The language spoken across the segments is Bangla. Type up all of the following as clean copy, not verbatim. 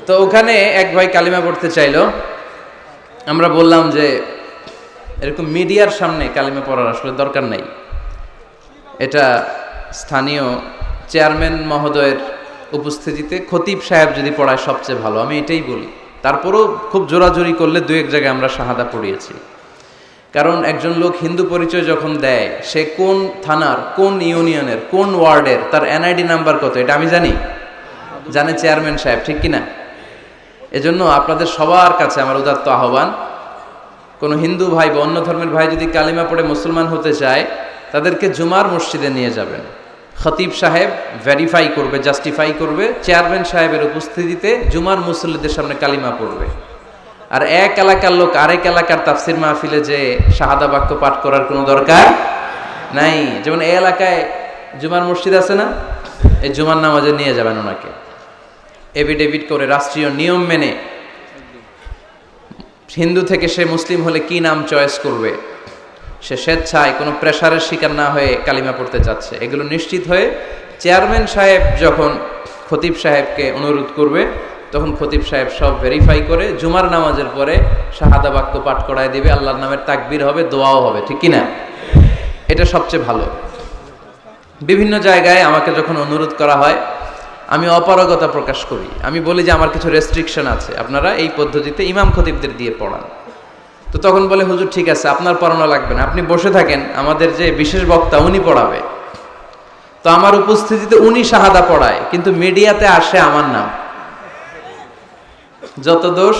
তো ওখানে এক ভাই কালিমা পড়তে চাইলো। আমরা বললাম যে এরকম মিডিয়ার সামনে কালিমা পড়ার আসলে দরকার নাই, এটা স্থানীয় চেয়ারম্যান মহোদয়ের উপস্থিতিতে খতিব সাহেব যদি পড়ায় সবচেয়ে ভালো, আমি এটাই বলি। তারপরেও খুব জোরাজোরি করলে দু এক জায়গায় আমরা শাহাদা পড়িয়েছি। কারণ একজন লোক হিন্দু পরিচয় যখন দেয়, সে কোন থানার, কোন ইউনিয়নের, কোন ওয়ার্ডের, তার এনআইডি নাম্বার কত, এটা আমি জানি, জানে চেয়ারম্যান সাহেব, ঠিক কিনা? এজন্য আপনাদের সবার কাছে আমার উদাত্ত আহ্বান, কোনো হিন্দু ভাই বা অন্য ধর্মের ভাই যদি কালিমা পড়ে মুসলমান হতে চায়, তাদেরকে জুমার মসজিদে নিয়ে যাবেন। খতিব সাহেব ভেরিফাই করবে, জাস্টিফাই করবে, চেয়ারম্যান সাহেবের উপস্থিতিতে জুমার মুসল্লিদের সামনে কালিমা পড়বে। আর এক এলাকার লোক আরেক এলাকার তাফসির মাহফিলে যে শাহাদা বাক্য পাঠ করার কোনো দরকার নাই। যেমন এই এলাকায় জুমার মসজিদ আছে না, এই জুমার নামাজে নিয়ে যাবেন ওনাকে, এভিডেভিট করে রাষ্ট্রীয় নিয়ম মেনে। হিন্দু থেকে সে মুসলিম হলে কি নাম চয়েস করবে, সে স্বেচ্ছায় কোনো প্রেশারের শিকার না হয়ে কালিমা পড়তে চাচ্ছে, এগুলো নিশ্চিত হয়ে চেয়ারম্যান সাহেব যখন খতিব সাহেবকে অনুরোধ করবে, তখন খতিব সাহেব সব ভেরিফাই করে জুমার নামাজের পরে শাহাদা বাক্য পাঠ করায় দিবে, আল্লাহর নামের তাকবীর হবে, দোয়াও হবে, ঠিক কিনা? এটা সবচেয়ে ভালো। বিভিন্ন জায়গায় আমাকে যখন অনুরোধ করা হয়, আমি অপারগতা প্রকাশ করি, আমি বলি যে আমার কিছু রেস্ট্রিকশন আছে, আপনারা এই পদ্ধতিতে ইমাম খতিবদের দিয়ে পড়ান। তো তখন বলে, হুজুর ঠিক আছে, আপনার পড়ানো লাগবে না, আপনি বসে থাকেন, আমাদের যে বিশেষ বক্তা উনি পড়াবে। তো আমার উপস্থিতিতে উনি শাহাদা পড়ায়, কিন্তু মিডিয়াতে আসে আমার নাম। যত দোষ,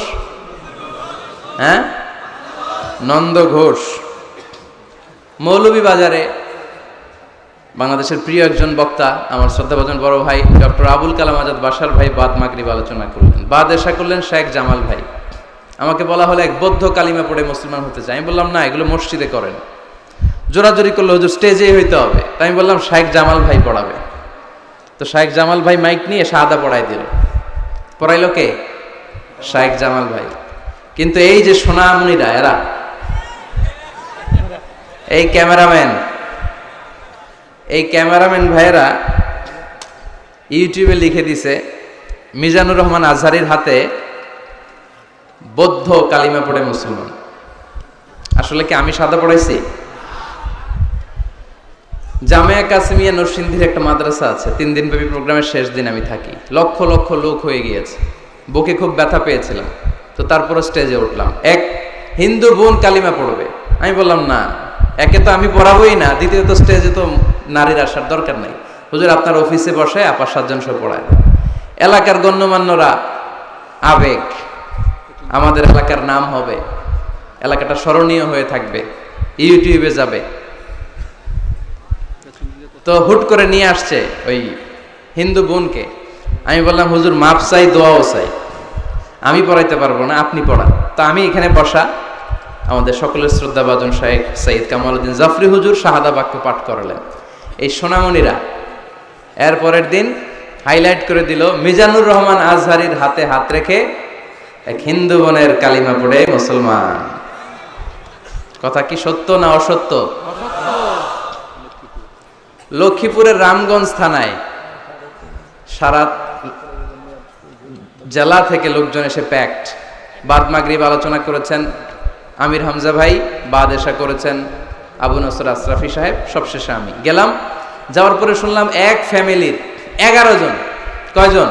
হ্যাঁ, নন্দ ঘোষ। মৌলভীবাজারে বাংলাদেশের প্রিয় একজন বক্তা, আমার শ্রদ্ধাভাজন বড় ভাই ডক্টর আবুল কালাম আজাদ বাশার ভাই বাদ মাগরিব আলোচনা করলেন, বাদ এশা করলেন শেখ জামাল ভাই। আমাকে বলা হলো এক বৌদ্ধ কালিমা পড়ে মুসলমান হতে চাই। আমি বললাম না, এগুলো মসজিদে করেন। জোরাজোরি করলো, হুজুর স্টেজেই হইতে হবে। তাই আমি বললাম শেখ জামাল ভাই পড়াবে। তো শেখ জামাল ভাই মাইক নিয়ে শাহাদা পড়াই দিল। পড়াইলো কে? শেখ জামাল ভাই। কিন্তু এই যে সোনামণিরা, এরা এই ক্যামেরাম্যান ভাইয়েরা ইউটিউবে লিখে দিছে মিজানুর রহমান আজহারির হাতে বৌদ্ধ কালিমা পড়ে মুসলমান। আসলে কি আমি সাদা পড়াইছি? জামিয়া কাসিমিয়া নরসিংদীর একটা মাদ্রাসা আছে, 3 দিন ব্যাপী প্রোগ্রামের শেষ দিন আমি থাকি। লক্ষ লক্ষ লোক হয়ে গিয়েছে, বুকে খুব ব্যথা পেয়েছিলাম। তো তারপরে স্টেজে উঠলাম, এক হিন্দু বোন কালিমা পড়বে। আমি বললাম না, একে তো আমি পড়াবোই না, দ্বিতীয়ত স্টেজে তো নারীর আসার দরকার নাই। হুজুর আপনার অফিসে বসে আপা 7 জন সহ পড়ায়। এলাকার গণ্যমান্যরা, আবেগ, আমাদের এলাকার নাম হবে, এলাকাটা স্মরণীয় হয়ে থাকবে, ইউটিউবে যাবে। তো হুট করে নিয়ে আসছে ওই হিন্দু বোনকে। আমি বললাম হুজুর মাপ চাই, দোয়াও চাই, আমি পড়াইতে পারবো না, আপনি পড়ান। তো আমি এখানে বসা, আমাদের সকলের শ্রদ্ধাভাজন শাইখ সৈয়দ কামাল উদ্দিন জাফরি হুজুর শাহাদা বাক্য পাঠ করালেন। এই সোনামণিরা এর পরের দিন হাইলাইট করে দিল মিজানুর রহমান আজহারির হাতে হাত রেখে এক হিন্দু বোনের কালিমা পড়ে মুসলমান। কথা কি সত্য না অসত্য? লক্ষ্মীপুরের রামগঞ্জ থানায় সারা জেলা থেকে লোকজন এসে প্যাক্ট। বাদ মাগরিব আলোচনা করেছেন আমির হামজা ভাই, বাদ এশা করেছেন আবু নসর আশরাফি সাহেব, সবশেষে আমি গেলাম। যাওয়ার পরে শুনলাম এক ফ্যামিলির 11 জন। কয়জন?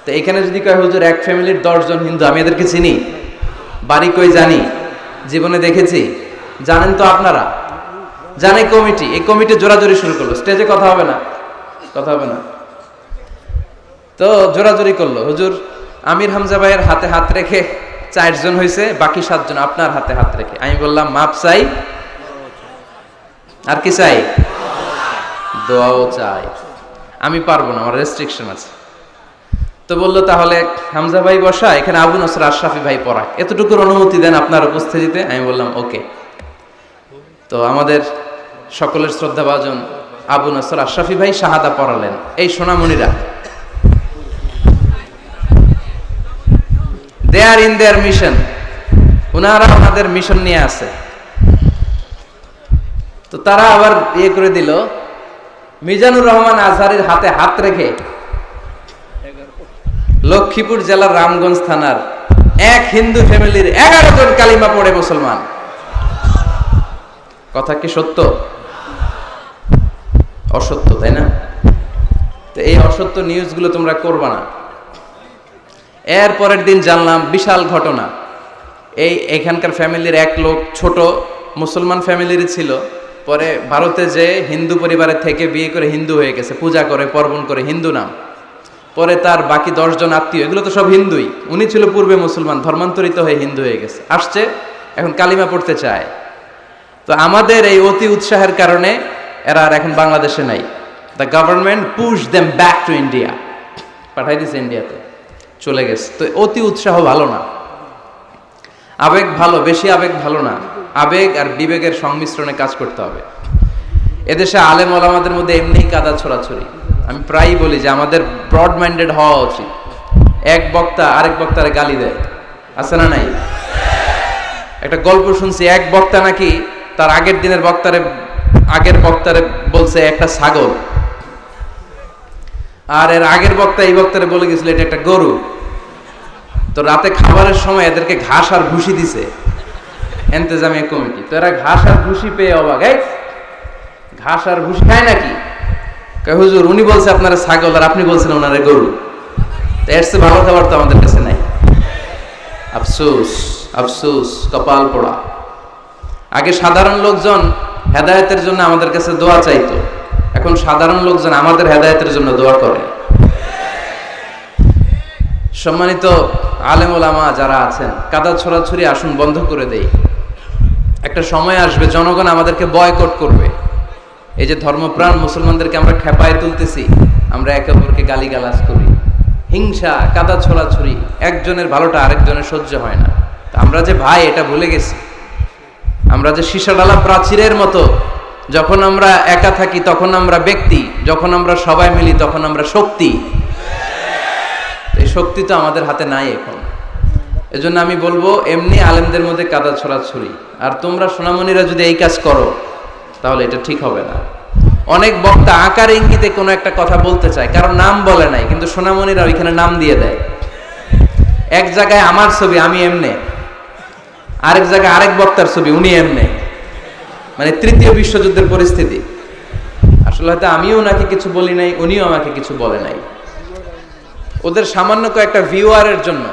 তো এখানে যদি কয় হুজুর এক ফ্যামিলির 10 জন হিন্দু, আমি এদেরকে চিনি? বাড়ি কই জানি, জীবনে দেখেছি? জানেন তো আপনারা? জানে কমিটি। এই কমিটি জোরাজোরি শুরু করলো, স্টেজে কথা হবে না, কথা হবে না। তো জোরাজোরি করলো, হুজুর আমির হামজা ভাইয়ের হাতে হাত রেখে 4 জন হয়েছে, বাকি 7 জন আপনার হাতে হাত রেখে। আমি বললাম মাপ চাই, আর কি চাই? দোয়াও চাই। আমি পারবো না, আমার রেস্ট্রিকশন আছে। তো বললো তাহলে হামজা ভাই বসা, এখানে আবু নসর আশরাফি ভাই পড়া, এতটুকুর অনুমতি দেন আপনার উপস্থিতিতে? আমি বললাম ওকে। তো আমাদের সকলের শ্রদ্ধাভাজন আবু নসর আশরাফি ভাই শাহাদা পড়ালেন। এই সোনামণিরা, দে আর ইন দেয়ার মিশন, ওনারা ওনাদের মিশন নিয়ে আছে। তো তারা আবার ইয়ে করে দিল, মিজানুর রহমান আজহারের হাতে হাত রেখে লক্ষ্মীপুর জেলার রামগঞ্জ থানার এক হিন্দু ফ্যামিলির 11 জন কালিমা পড়ে মুসলমান। কথা কি সত্য? অসত্য, তাই না? তো এই অসত্য নিউজগুলো তোমরা করবা না। এর পরের দিন জানলাম বিশাল ঘটনা। এখানকার ফ্যামিলির এক লোক ছোট মুসলমান ফ্যামিলির ছিল, পরে ভারতে যে হিন্দু পরিবারের থেকে বিয়ে করে হিন্দু হয়ে গেছে, পূজা করে পার্বণ করে হিন্দু নাম। পরে তার বাকি 10 জন আত্মীয়, এগুলো তো সব হিন্দুই, উনি ছিল পূর্বে মুসলমান, ধর্মান্তরিত হয়ে হিন্দু হয়ে গেছে, আসছে এখন কালিমা পড়তে চায়। তো আমাদের এই অতি উৎসাহের কারণে এরা আর এখন বাংলাদেশে নাই। The government push them back to India, পাঠাই দিয়েছে ইন্ডিয়াতে, চলে গেছে। তো অতি উৎসাহ ভালো না, আবেগ ভালো, বেশি আবেগ ভালো না। আবেগ আর বিবেকের সংমিশ্রণে কাজ করতে হবে। এদেশে আলেম ওলামাদের মধ্যে এমনিই কাদা ছড়াছড়ি। আমি প্রায়ই বলি যে আমাদের ব্রড মাইন্ডেড হওয়া উচিত। এক বক্তা আরেক বক্তারে গালি দেয়, আছে না নাই? একটা গল্প শুনছি, এক বক্তা নাকি তার আগের বক্তারে বলছে একটা ছাগল, আর এর আগের বক্তা এই বক্তারে বলে গেছিল এটা একটা গরু। তো রাতে খাবারের সময় এদেরকে ঘাস আর ভুসি দিছে এন্তেজামিয়া কমিটি। তো এরা ঘাস আর ভুসি পেয়ে অবাক, এই ঘাস আর ভুসি খায় নাকি? হুজুর উনি বলছে আপনারা ছাগল আর আপনি বলছেন ওনারা গরু। তো এর চেয়ে ভালো খাবার তো আমাদের কাছে নাই। আফসোস আফসোস, কপাল পোড়া। আগে সাধারণ লোকজন হেদায়েতের জন্য আমাদের কাছে দোয়া চাইতো, এখন সাধারণ লোকজন আমাদের হেদায়েতের জন্য দোয়া করে। সম্মানিত আলেম ওলামা যারা আছেন, কাদা ছড়াছড়ি আসুন বন্ধ করে দেই। একটা সময় আসবে জনগণ আমাদেরকে বয়কট করবে। এই যে ধর্মপ্রাণ মুসলমানদেরকে আমরা খেপায় তুলতেছি, আমরা একে অপরকে গালিগালাজ করি, হিংসা, কাদা ছড়াছড়ি, একজনের ভালোটা আরেকজনের সহ্য হয় না। আমরা যে ভাই এটা ভুলে গেছি। আমরা যে সীসাডালা প্রাচীরের মতো, যখন আমরা একা থাকি তখন আমরা ব্যক্তি, যখন আমরা সবাই মিলি তখন আমরা শক্তি। এই শক্তি তো আমাদের হাতে নাই এখন। এজন্য আমি বলবো এমনি আলেমদের মধ্যে কাদা ছড়াছড়ি, আর তোমরা সোনামণিরা যদি এই কাজ করো তাহলে এটা ঠিক হবে না। অনেক বক্তা আকার ইঙ্গিতে কোনো একটা কথা বলতে চায়, কারণ নাম বলে নাই, কিন্তু সোনামণিরা ওইখানে নাম দিয়ে দেয়। এক জায়গায় আমার ছবি, আমি এমনে, আরেক জায়গায় আরেক বক্তার ছবি, উনি এমনে, মানে তৃতীয় বিশ্বযুদ্ধের পরিস্থিতি। আসলে হয়তো আমিও ওনাকে কিছু বলি নাই, উনিও আমাকে কিছু বলে নাই। ওদের সামান্য কয়েকটা ভিউয়ারের জন্য,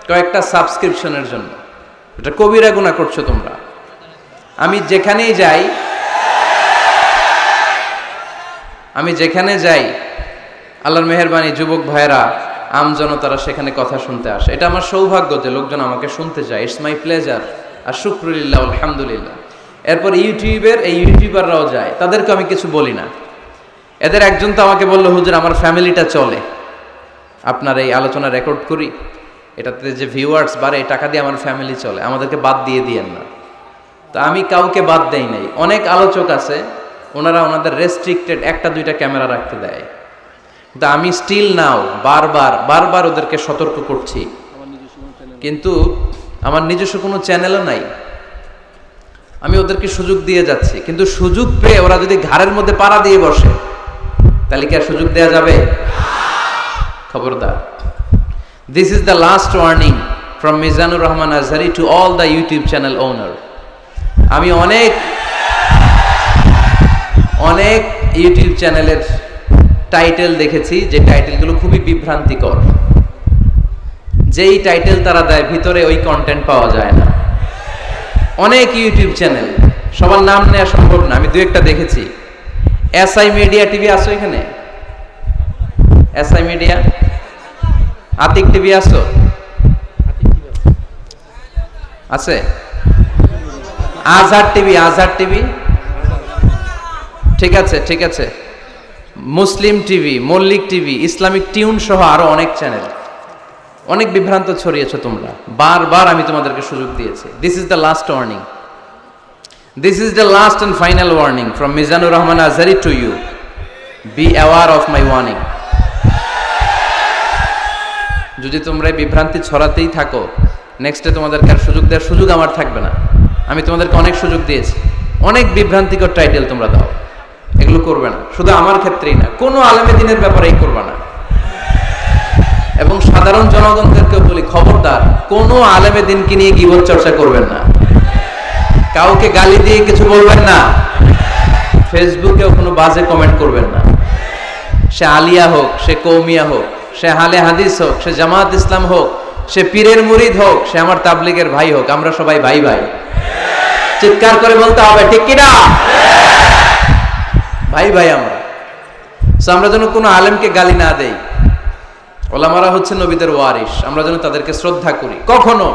কয়েকটা সাবস্ক্রিপশনের জন্য এটা কবিরা গুনাহ করছো তোমরা। আমি যেখানে যাই আল্লাহর মেহেরবানি, যুবক ভাইরা, আমজনতারা সেখানে কথা শুনতে আসে। এটা আমার সৌভাগ্য যে লোকজন আমাকে শুনতে চায়। ইটস মাই প্লেজার, আর শুকরুলিল্লাহ, আলহামদুলিল্লাহ। এরপর ইউটিউবাররাও যায়, তাদেরকে আমি কিছু বলি না। এদের একজন তো আমাকে বললো, হুজুর আমার ফ্যামিলিটা চলে, আপনার এই আলোচনা রেকর্ড করি, এটাতে যে ভিউয়ার্স বাড়ে, টাকা দিয়ে আমার ফ্যামিলি চলে, আমাদেরকে বাদ দিয়েন না। তা আমি কাউকে বাদ দেই নাই। অনেক আলোচক আছে, ওনারা ওনাদের রেস্ট্রিক্টেড 1-2টা ক্যামেরা রাখতে দেয়, কিন্তু আমি স্টিল নাও বারবার ওদেরকে সতর্ক করছি। কিন্তু আমার নিজস্ব কোনো চ্যানেলও নাই, আমি ওদেরকে সুযোগ দিয়ে যাচ্ছি। কিন্তু সুযোগ পেয়ে ওরা যদি ঘাড়ের মধ্যে পাড়া দিয়ে বসে, তাহলে কি আর সুযোগ দেওয়া যাবে? খবরদার। This is the last warning from Mizanur Rahman Azhari to all the YouTube channel owner. আমি অনেক ইউটিউব চ্যানেলের টাইটেল দেখেছি, যে টাইটেলগুলো খুবই বিভ্রান্তিকর। যেই টাইটেল তারা দেয় ভিতরে ওই কন্টেন্ট পাওয়া যায় না। অনেক ইউটিউব চ্যানেল, সবার নাম নেওয়া সম্ভব না, আমি 2-1টা দেখেছি। এসআই মিডিয়া টিভি আসো এখানে? এসআই মিডিয়া, আতিক টিভি আসো? আছে? আজহার টিভি, ঠিক আছে। Muslim TV, Mallik TV, Islamic tune সহ আরো অনেক চ্যানেল। অনেক বিভ্রান্ত ছড়িয়েছো তোমরা, বারবার আমি তোমাদেরকে সুযোগ দিয়েছি। This is the last warning, this is the last and final warning from Mizanur Rahman Azhari to you. Be aware of my warning. যদি তোমরা বিভ্রান্তি ছড়াতেই থাকো, নেক্সটে তোমাদেরকে আর সুযোগ দেওয়ার সুযোগ আমার থাকবে না। আমি তোমাদেরকে অনেক সুযোগ দিয়েছি, অনেক বিভ্রান্তিকর টাইটেল তোমরা দাও, এগুলো করবে না। শুধু আমার ক্ষেত্রেই না, কোনো আলেমে দ্বীনের ব্যাপারেই করবে না। এবং সাধারণ জনগণদেরকেও বলি, খবরদার কোনো আলেমে দিনকে নিয়ে গীবত চর্চা করবেন না, কাউকে গালি দিয়ে কিছু বলবেন না, ফেসবুকেও কোনো বাজে কমেন্ট করবেন না। সে আলিয়া হোক, সে কৌমিয়া হোক, সে আহলে হাদিস হোক, সে জামাত ইসলাম হোক, সে পীরের মুরিদ হোক, সে আমার তাবলীগের ভাই হোক, আমরা সবাই ভাই ভাই। চিৎকার করে বলতে হবে, ঠিক কিনা? ভাই ভাই আমরা। আমরা যেন কোনো আলেমকে গালি না দেই। ওলামারা হচ্ছে নবীদের ওয়ারিস, আমরা যেন তাদেরকে শ্রদ্ধা করি। কখনো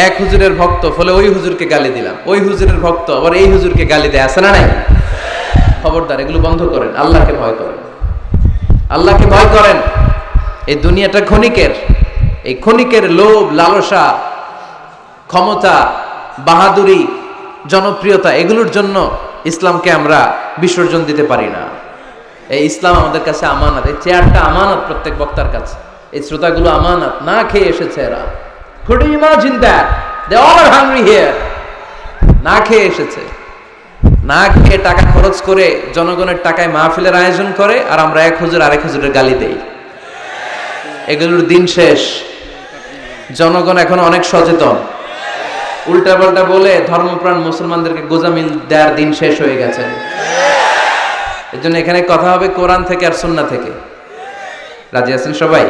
এক হুজুরের ভক্ত ফলে ওই হুজুরকে গালি দিলাম, ওই হুজুরের ভক্ত আবার এই হুজুরকে গালি দেয়, আছে না নাই? খবরদার, এগুলো বন্ধ করেন। আল্লাহকে ভয় করেন, আল্লাহকে ভয় করেন। এই দুনিয়াটা ক্ষণিকের, এই ক্ষণিকের লোভ, লালসা, ক্ষমতা, বাহাদুরি, জনপ্রিয়তা, এগুলোর জন্য ইসলামকে আমরা বিসর্জন দিতে পারি না। এই ইসলাম আমাদের কাছে আমানত, এই চেয়ারটা আমানত প্রত্যেক বক্তার কাছে, এই শ্রোতাগুলো আমানত। না খেয়ে এসেছে এরা। Could you imagine that? They all are hungry here. না খেয়ে এসেছে, না খেয়ে টাকা খরচ করে জনগণের টাকায় মাহফিলের আয়োজন করে, আর আমরা এক হুজুর আরেক হুজুরের গালি দেই। এগুলোর দিন শেষ। জনগণ এখন অনেক সচেতন। উল্টা পাল্টা বলে ধর্মপ্রাণ মুসলমানদেরকে গোজামিল দেওয়ার দিন শেষ হয়ে গেছে। এর জন্য এখানে কথা হবে কোরআন থেকে আর সুন্নাহ থেকে। রাজি আছেন সবাই?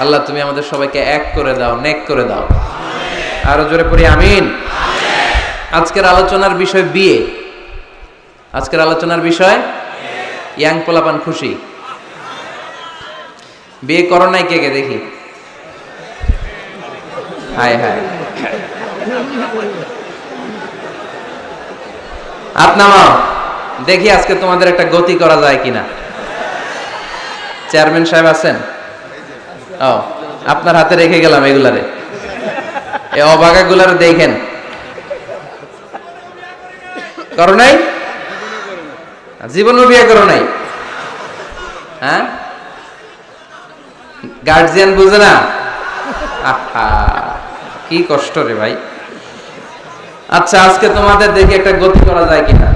আল্লাহ তুমি আমাদের সবাইকে এক করে দাও, নেক করে দাও। আরো জোরে পড়ি আমিন। আজকের আলোচনার বিষয় বিয়ে। আজকের আলোচনার বিষয় ইয়াং পোলাপান খুশি। বিয়ে করো নাই কে কে দেখি? হায় হায়, হাত নামাও দেখি আজকে তোমাদের একটা গতি করা যায় কিনা। চেয়ারম্যান সাহেব আছেন? ও, আপনার হাতে রেখে গেলাম এগুলারে, এই অবাগা গুলারে দেখেন। করো নাই? জীবনও বিয়ে করো নাই? হ্যাঁ, গার্জিয়ান বুঝে না। আহা, কি কষ্ট রে ভাই। আচ্ছা, আজকে তোমাদের দেখি একটা গতি করা যায় কিনা।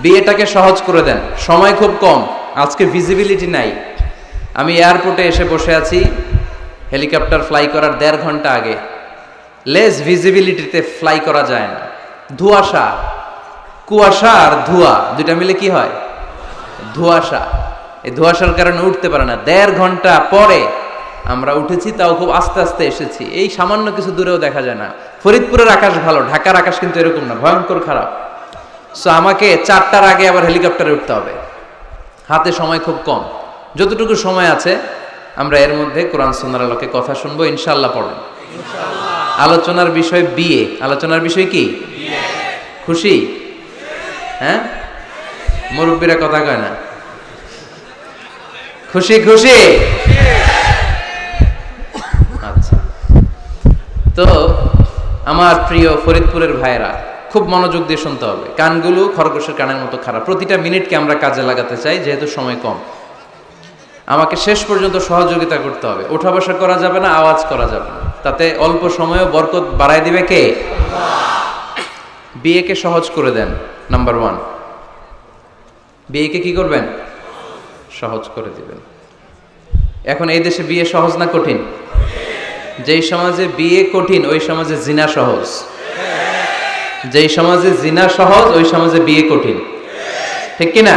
বিয়েটাকে সহজ করে দেন, সময় খুব কম, আজকে ভিজিবিলিটি নাই। আমি এয়ারপোর্টে এসে বসে আছি, হেলিকপ্টার ফ্লাই করার 1.5 ঘন্টা আগে। লেস ভিজিবিলিটিতে ফ্লাই করা যায় না, ধোঁয়াশা, কুয়াশা আর ধোঁয়া দুইটা মিলে কি হয়? ধোঁয়াশা। এই ধোঁয়াশার কারণে উঠতে পারে না। 1.5 ঘন্টা পরে আমরা উঠেছি, তাও খুব আস্তে আস্তে এসেছি। এই সামান্য কিছু দূরেও দেখা যায় না। ফরিদপুরের আকাশ ভালো, ঢাকার আকাশ কিন্তু এরকম না, ভয়ঙ্কর খারাপ। সো আমাকে 4টার আগে আবার হেলিকপ্টারে উঠতে হবে, হাতে সময় খুব কম। যতটুকু সময় আছে আমরা এর মধ্যে কোরআন সুন্নাহর আলোকে কথা শুনবো, ইনশাআল্লাহ। পড়েন। আলোচনার বিষয় বিয়ে। আলোচনার বিষয় কি? খুশি? হ্যাঁ, মুরব্বীরা কথা কয় না। খুশি খুশি? আচ্ছা, তো আমার প্রিয় ফরিদপুরের ভাইয়েরা, খুব মনোযোগ দিয়ে শুনতে হবে। কানগুলো খরগোশের কানের মতো খারাপ। প্রতিটা মিনিটকে আমরা কাজে লাগাতে চাই, যেহেতু সময় কম। আমাকে শেষ পর্যন্ত সহযোগিতা করতে হবে। ওঠা বসা করা যাবে না, আওয়াজ করা যাবে না, তাতে অল্প সময়েও বরকত বাড়ায় দিবে কে? বিয়েকে সহজ করে দেন। নাম্বার 1, বিয়েকে কি করবেন? সহজ করে দিবেন। এখন এই দেশে বিয়ে সহজ না কঠিন? যেই সমাজে বিয়ে কঠিন ওই সমাজে জিনা সহজ। যেই সমাজে জিনা সহজ ওই সমাজে বিয়ে কঠিন, ঠিক কিনা?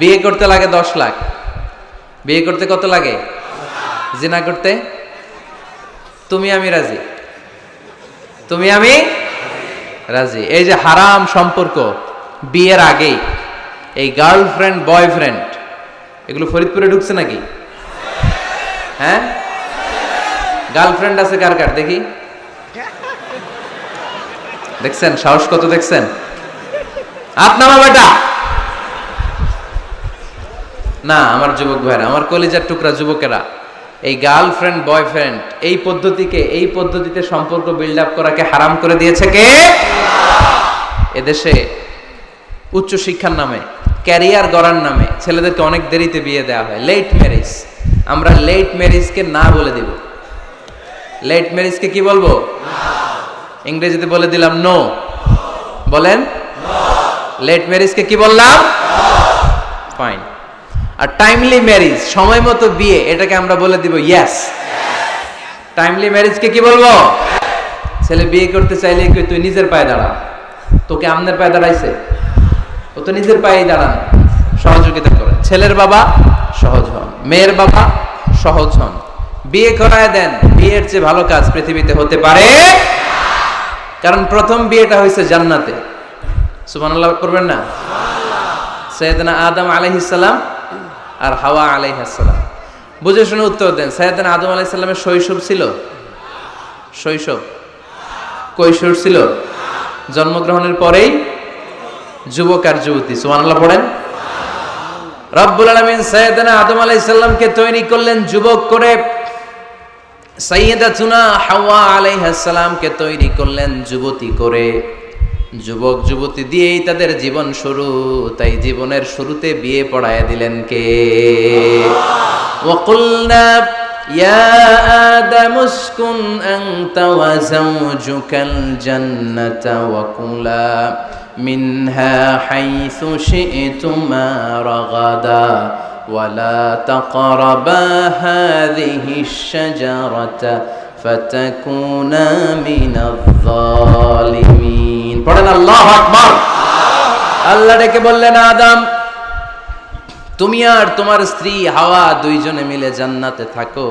বিয়ে করতে লাগে 10 লাখ। বিয়ে করতে কত লাগে? জিনা করতে? তুমি আমি রাজি, তুমি আমি রাজি। এই যে হারাম সম্পর্ক বিয়ের আগেই, এই গার্লফ্রেন্ড বয়ফ্রেন্ড, এগুলো ফরিদপুরে ঢুকছে নাকি? হ্যাঁ, গার্লফ্রেন্ড আছে কার কার দেখি? দেখছেন সাহস কত? দেখছেন? হাত নামা বেটা। না, আমার যুবক ভাইরা, আমার কলিজার টুকরা যুবকেরা, এই গার্লফ্রেন্ড বয়ফ্রেন্ড এই পদ্ধতিকে, এই পদ্ধতিতে সম্পর্ক বিল্ড আপ করাকে হারাম করে দিয়েছে কে? এদেশে উচ্চ শিক্ষার নামে, ক্যারিয়ার গড়ার নামে ছেলেদেরকে অনেক দেরিতে বিয়ে দেওয়া হয়, লেট ম্যারেজ। আমরা লেট ম্যারেজকে না বলে দিব। লেট ম্যারেজকে কি বলবো? ইংরেজিতে বলে দিলাম নো। বলেন, লেট ম্যারেজকে কি বললাম? ফাইন। আর টাইমলি ম্যারেজ, সময় মতো বিয়ে, এটাকে আমরা বলে দিব ইয়েস। টাইমলি ম্যারেজকে কি বলবো? ছেলে বিয়ে করতে চাইলে কি তুই নিজের পায়ে দাঁড়া, তোকে আমনের পায়ে দাঁড়াইছে? ও তো নিজের পায়েই দাঁড়ান। সহযোগিতা করেন, ছেলের বাবা সহজ হন, মেয়ের বাবা সহজ হন, বিয়ে করায় দেন। বিয়ের চেয়ে ভালো কাজ পৃথিবীতে হতে পারে, কারণ প্রথম বিয়েটা হয়েছে জান্নাতে। সুবহানাল্লাহ করবেন না? সাইয়েদনা আদম আলাইহিস সালাম আর হাওয়া আলাইহিস সালাম। বুঝে শুনে উত্তর দেন। সাইয়েদনা আদম আলাইহিস সালামের শৈশব ছিল? শৈশব কৈশোর ছিল? জন্মগ্রহণের পরেই যুবক আর যুবতী। সুবহানাল্লাহ পড়েন। রব্বুল আলামিন সাইয়েদনা আদম আলাইহিস সালামকে তৈরি করলেন যুবক করে, সাইয়েদাতুনা হাওয়া আলাইহিস সালামকে তৈরি করলেন যুবতী করে। যুবক যুবতী দিয়েই তাদের জীবন শুরু, তাই জীবনের শুরুতে বিয়ে পড়ায় দিলেন কে? ওয়াকুলনা ইয়া আদামু উসকুন আনতা ওয়া যাওজুকাল জান্নাতা ওয়া কুলা মিনহা হাইসু শি'তুমা রাগাদা ওয়ালা তাকরাবা হাযিহিশ শাজারাতা ফাতাকুনা মিনাজ জালিমিন। পড়েন আল্লাহু আকবার। আল্লাহ ডেকে বললেন, আদম তুমি আর তোমার স্ত্রী হাওয়া দুইজনে মিলে জান্নাতে থাকো,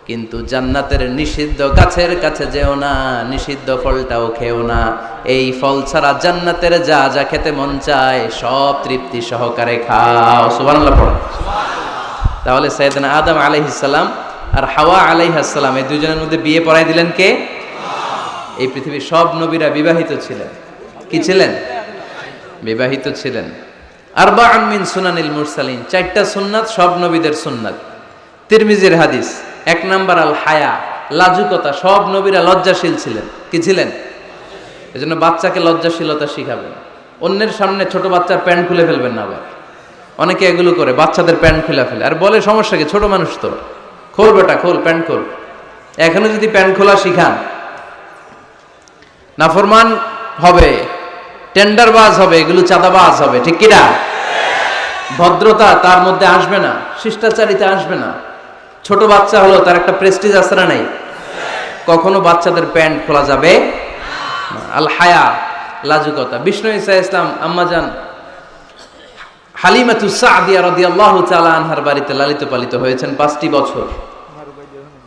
কিন্তু জান্নাতের নিষিদ্ধ গাছের কাছে যেও না, নিষিদ্ধ ফলটাও খেও না। এই ফল ছাড়া জান্নাতের যা যা খেতে মন চায় সব তৃপ্তি সহকারে খাও। সুবহানাল্লাহ পড়ো। তাহলে সাইয়েদনা আদম আলাইহিস সালাম আর হাওয়া আলাইহিস সালাম এই দুইজনের মধ্যে বিয়ে পড়াই দিলেন কে? এই পৃথিবীর সব নবীরা বিবাহিত ছিলেন। কি ছিলেন? বিবাহিত ছিলেন। আরবাউন মিন সুনানিল মুরসালিন, 4টা সুন্নাত সব নবীদের সুন্নাত। তিরমিজির হাদিস। 1 নাম্বার আল হায়া, লাজুকতা। সব নবীরা লজ্জাশীল ছিলেন। কি ছিলেন? এজন্য বাচ্চাকে লজ্জাশীলতা শিখাবেন। অন্যের সামনে ছোট বাচ্চার প্যান্ট খুলে ফেলবেন না। আবার অনেকে এগুলো করে, বাচ্চাদের প্যান্ট খুলে ফেলে আর বলে সমস্যা কি, ছোট মানুষ তো, খোল বেটা খোল, প্যান্ট খোল। এখনো যদি প্যান্ট খোলা শিখান, নাফরমান হবে, টেন্ডারবাজ হবে, এগুলো চাঁদাবাজ হবে। ঠিক কিনা? ভদ্রতা তার মধ্যে আসবে না, শিষ্টাচারিতা আসবে না। ছোট বাচ্চা হলো, তার একটা প্রেস্টিজ আছে না নাই? কখনো বাচ্চাদের প্যান্ট খোলা যাবে না। আল হায়া, লাজুকতা। বিষ্ণু ঈসা ইসলাম আম্মাজান হালিমাতু সাদিয়া রাদিয়াল্লাহু তাআলা আনহার বাড়িতে লালিত পালিত হয়েছেন 5টি বছর।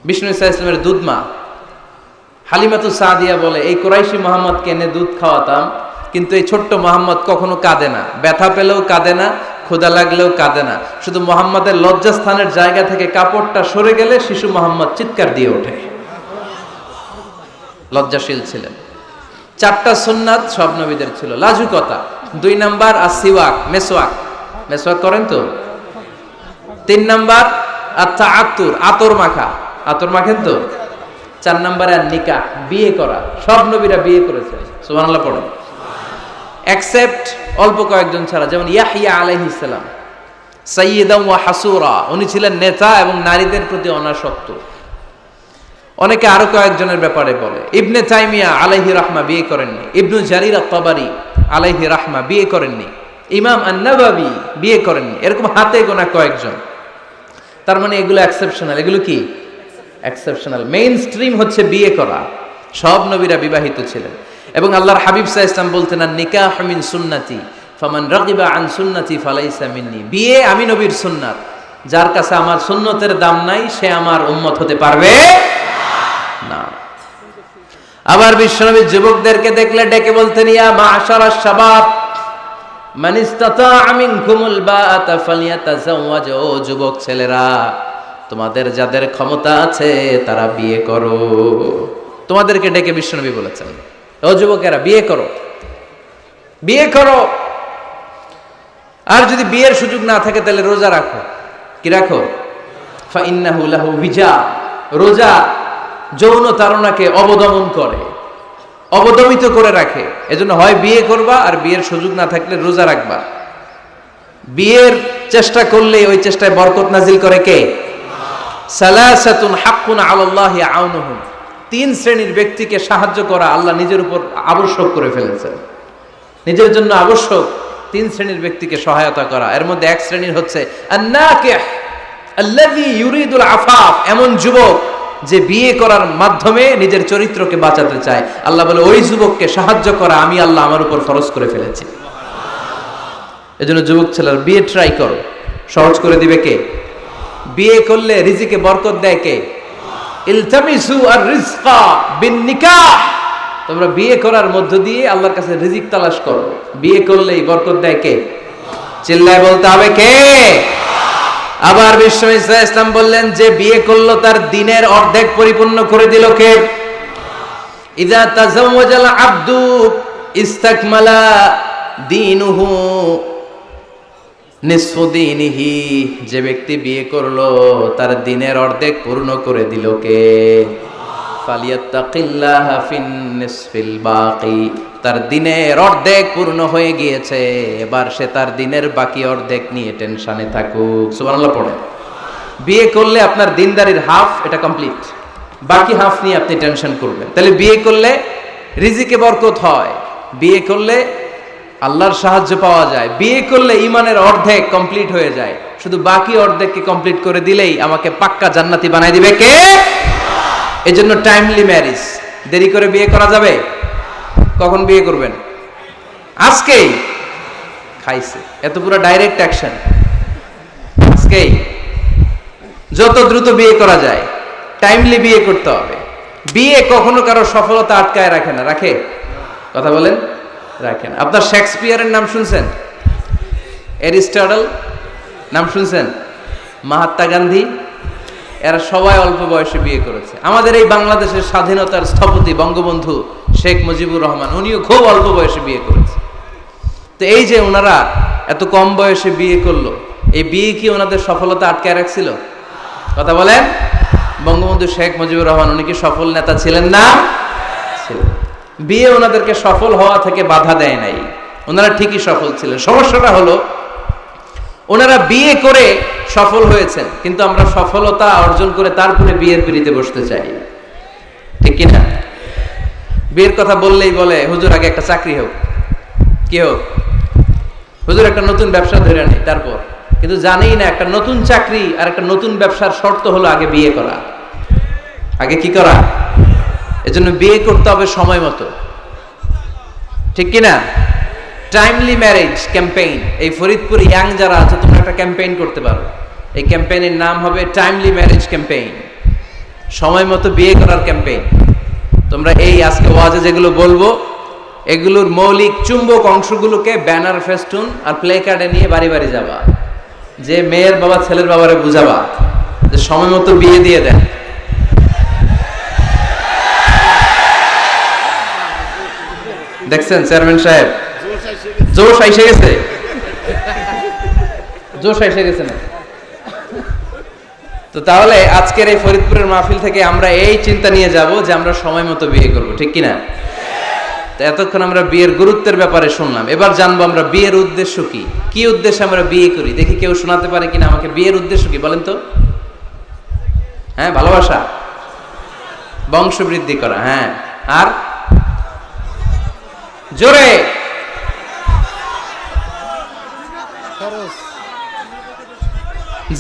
বিষ্ণু ঈসা ইসলামের দুধমা হালিমাতু সাদিয়া বলে, এই কুরাইশি মুহাম্মদকে এনে দুধ খাওয়াতাম, কিন্তু এই ছোট্ট মুহাম্মদ কখনো কাঁদে না, ব্যথা পেলেও কাঁদে না, ক্ষুধা লাগলেও কাঁদে না। শুধু মুহাম্মাদের লজ্জাস্থানের জায়গা থেকে কাপড়টা সরে গেলে শিশু মুহাম্মদ চিৎকার দিয়ে ওঠে। লজ্জাশীল ছিলেন। 4টা সুন্নাত সব নবীদের ছিল। লাজুকতা। 2 নাম্বার আসিওয়াক, মেসওয়াক। মেসওয়াক করেন তো? 3 নাম্বার আত-তাআত্তুর, আতর মাখা। আতর মাখেন তো? 4 নাম্বারে আর নিকাহ, বিয়ে করা। সব নবীরা বিয়ে করেছে। সুবহানাল্লাহ পড়েন। এক্সেপ্ট অল্প কয়েকজন ছাড়া, যেমন ইয়াহইয়া আলাইহিস সালাম সাইয়্যিদান ওয়া হাসুরা, উনি ছিলেন নেতা এবং নারীদের প্রতি অনাসক্ত। অনেকে আরো কয়েকজনের ব্যাপারে বলে। ইবনে তাইমিয়া আলাইহি রাহমা বিয়ে করেননি। ইবনু জারির আত-তাবারি আলাইহি রাহমা বিয়ে করেননি। ইমাম আন-নাওয়াবি বিয়ে করেননি। এরকম হাতে গোনা কয়েকজন। তার মানে এগুলো এক্সেপশনাল। এগুলো কি? এক্সেপশনাল। মেইন স্ট্রিম হচ্ছে বিয়ে করা। সব নবীরা বিবাহিত ছিলেন। এবং আল্লাহর হাবিব সাল্লাল্লাহু আলাইহি ওয়াসাল্লাম বলতেন, নিকাহু মিন সুন্নতি ফামান রাগিবা আন সুন্নতি ফালাইসা মিন্নি। বিয়ে আমি নবীর সুন্নাত, যার কাছে আমার সুন্নতের দাম নাই সে আমার উম্মত হতে পারবে না। আবার বিশ্বনবী যুবকদেরকে দেখলে ডেকে বলতেন, ইয়া মা'শারাশ শাবাব মান ইসতাতা'a মিনকুমুল বাআতা ফালইয়াতাযাওয়াজ। ও যুবক ছেলেরা, তোমাদের যাদের ক্ষমতা আছে তারা বিয়ে করো। তোমাদেরকে ডেকে বিশ্বনবী বলেছেন, ও যুবকেরা বিয়ে করো, বিয়ে করো। আর যদি বিয়ের সুযোগ না থাকে তাহলে রোজা রাখো। কি রাখো? ফাইন্নাহু লাহু বিজা। রোজা যৌন তাড়নাকে অবদমন করে, অবদমিত করে রাখে। এজন্য হয় বিয়ে করবা, আর বিয়ের সুযোগ না থাকলে রোজা রাখবা। বিয়ের চেষ্টা করলে ওই চেষ্টায় বরকত নাজিল করে কে? সালাসাতুন হাক্কুন আলাল্লাহি আউনুহুম। 3 শ্রেণীর ব্যক্তিকে সাহায্য করা আল্লাহ নিজের উপর আবশ্যক করে ফেলেছেন, নিজের জন্য আবশ্যক। তিন শ্রেণীর ব্যক্তিকে সহায়তা করা। এর মধ্যে এক শ্রেণীর হচ্ছে আন-নাকিহ আল্লাযী ইউরিদুল আফাফ, এমন যুবক যে বিয়ে করার মাধ্যমে নিজের চরিত্রকে বাঁচাতে চায়। আল্লাহ বলে ওই যুবককে সাহায্য করা আমি আল্লাহ আমার উপর ফরজ করে ফেলেছি। এজন্য যুবক ছেলেরা বিয়ে ট্রাই করো, সহজ করে দিবে কে? বিয়ে করলে রিজিকে বরকত দেয় কে? ইলতামিসু আর-রিজকা বিন-নিকাহ, তোমরা বিয়ে করার মধ্য দিয়ে আল্লাহর কাছে রিজিক তালাশ করো। বিয়ে করলেই বরকত দেয় কে? চিল্লায় বলতে হবে কে? আবার বিশ্বনবী সাল্লাল্লাহু আলাইহি ওয়াসাল্লাম বললেন যে বিয়ে করলো তার দিনের অর্ধেক পরিপূর্ণ করে দিল কে? ইযা তাযাওয়াজাল আবদু ইস্তাকমালা দীনুহু নিসফু দীনিহি, যে ব্যক্তি বিয়ে করলো তার দিনের অর্ধেক পূর্ণ করে দিল কে? ফালিয়াত্তাকিল্লাহা ফিন নিসফিল বাকি, তার দিনের অর্ধেক পূর্ণ হয়ে গিয়েছে, এবার সে তার দিনের বাকি অর্ধেক নিয়ে টেনশনে থাকুক। সুবহানাল্লাহ পড়ে। বিয়ে করলে আপনার দিনদারির হাফ এটা কমপ্লিট, বাকি হাফ নিয়ে আপনি টেনশন করবেন। তাহলে বিয়ে করলে রিজিকে বরকত হয়, বিয়ে করলে আল্লাহর সাহায্য পাওয়া যায়, বিয়ে করলে ঈমানের অর্ধেক কমপ্লিট হয়ে যায়, শুধু বাকি অর্ধেককে কমপ্লিট করে দিলেই আমাকে পাক্কা জান্নাতি বানাই দিবে কে? এজন্য টাইমলি ম্যারেজ, দেরি করে বিয়ে করা যাবে? কখন বিয়ে করবেন? আজকেই। খাইছে এত পুরো ডাইরেক্ট অ্যাকশন আজকেই। যত দ্রুত বিয়ে করা যায় টাইমলি বিয়ে করতে হবে। বিয়ে কখনো কারো সফলতা আটকায় রাখে না, রাখে? কথা বলেন, রাখেন। আপনার শেক্সপিয়ারের নাম শুনছেন? অ্যারিস্টটল নাম শুনছেন? মহাত্মা গান্ধী, এরা সবাই অল্প বয়সে বিয়ে করেছে। আমাদের এই বাংলাদেশের স্বাধীনতার স্থপতি বঙ্গবন্ধু শেখ মুজিবুর রহমান, উনিও খুব অল্প বয়সে বিয়ে করেছে। তো এই যে ওনারা এত কম বয়সে বিয়ে করলো, এই বিয়ে কি ওনাদের সফলতা আটকায় রাখছিল? কথা বলেন। বঙ্গবন্ধু শেখ মুজিবুর রহমান উনি কি সফল নেতা ছিলেন না? ছিলেন। বিয়ে ওনাদেরকে সফল হওয়া থেকে বাধা দেয় নাই, ওনারা ঠিকই সফল ছিলেন। সমস্যাটা হলো ওনারা বিয়ে করে সফল হয়েছেন, কিন্তু আমরা সফলতা অর্জন করে তারপরে বিয়ের পিড়িতে বসতে চাই, ঠিক কিনা? বিয়ের কথা বললেই বলে হুজুর আগে একটা চাকরি হোক, কি হোক? হুজুর একটা নতুন ব্যবসা ধরে নেই, তারপর কিন্তু জানেই না একটা নতুন চাকরি আর একটা নতুন ব্যবসার শর্ত হলো আগে বিয়ে করা। আগে কি করা? এজন্য বিয়ে করতে হবে সময় মতো, ঠিক কিনা? টাইমলি ম্যারেজ ক্যাম্পেইন, এই ফরিদপুর ইয়াং যারা আছে তোমরা একটা ক্যাম্পেইন করতে পারো। এই ক্যাম্পেইনের নাম হবে টাইমলি ম্যারেজ ক্যাম্পেইন, সময় মতো বিয়ে করার ক্যাম্পেইন। তোমরা এই আজকে ওয়াজে যেগুলো বলবো এগুলোর মৌলিক চুম্বক অংশগুলোকে ব্যানার, ফেস্টুন আর প্লে কার্ডে নিয়ে বাড়ি বাড়ি যাবা, যে মেয়ের বাবা ছেলের বাবারে বুঝাবা যে সময় মতো বিয়ে দিয়ে দেন। দেখছেন চেয়ারম্যান সাহেব জোশ আইসে গেছে, জোশ আইসে গেছে না? তো তাহলে আজকের এই ফরিদপুরের মাহফিল থেকে আমরা এই চিন্তা নিয়ে যাব যে আমরা সময় মতো বিয়ে করব, ঠিক কিনা? তো এতক্ষণ আমরা বিয়ের গুরুত্বের ব্যাপারে শুনলাম, এবার জানবো আমরা বিয়ের উদ্দেশ্য কি, কি উদ্দেশ্যে আমরা বিয়ে করি। দেখি কেউ শোনাতে পারে কিনা আমাকে বিয়ের উদ্দেশ্য কি, বলেন তো? হ্যাঁ, ভালোবাসা, বংশ বৃদ্ধি করা, হ্যাঁ, আর জোরে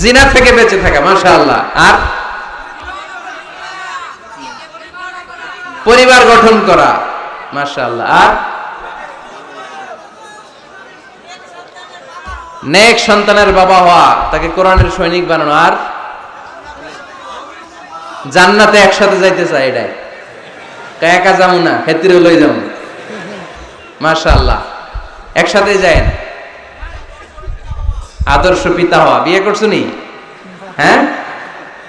জিনা থেকে বেঁচে থাকা, মাশাআল্লাহ, আর পরিবার গঠন করা, মাশাআল্লাহ, আর নেক সন্তানের বাবা হওয়া, তাকে কোরআনের সৈনিক বানানো, আর জান্নাতে একসাথে যাইতে চাই। এটাই একা যাবো না, হেতিরে লই যাবো, মাশাআল্লাহ, একসাথে যায়। আদর্শ পিতা হওয়া, বিয়ে করছো নি? হ্যাঁ,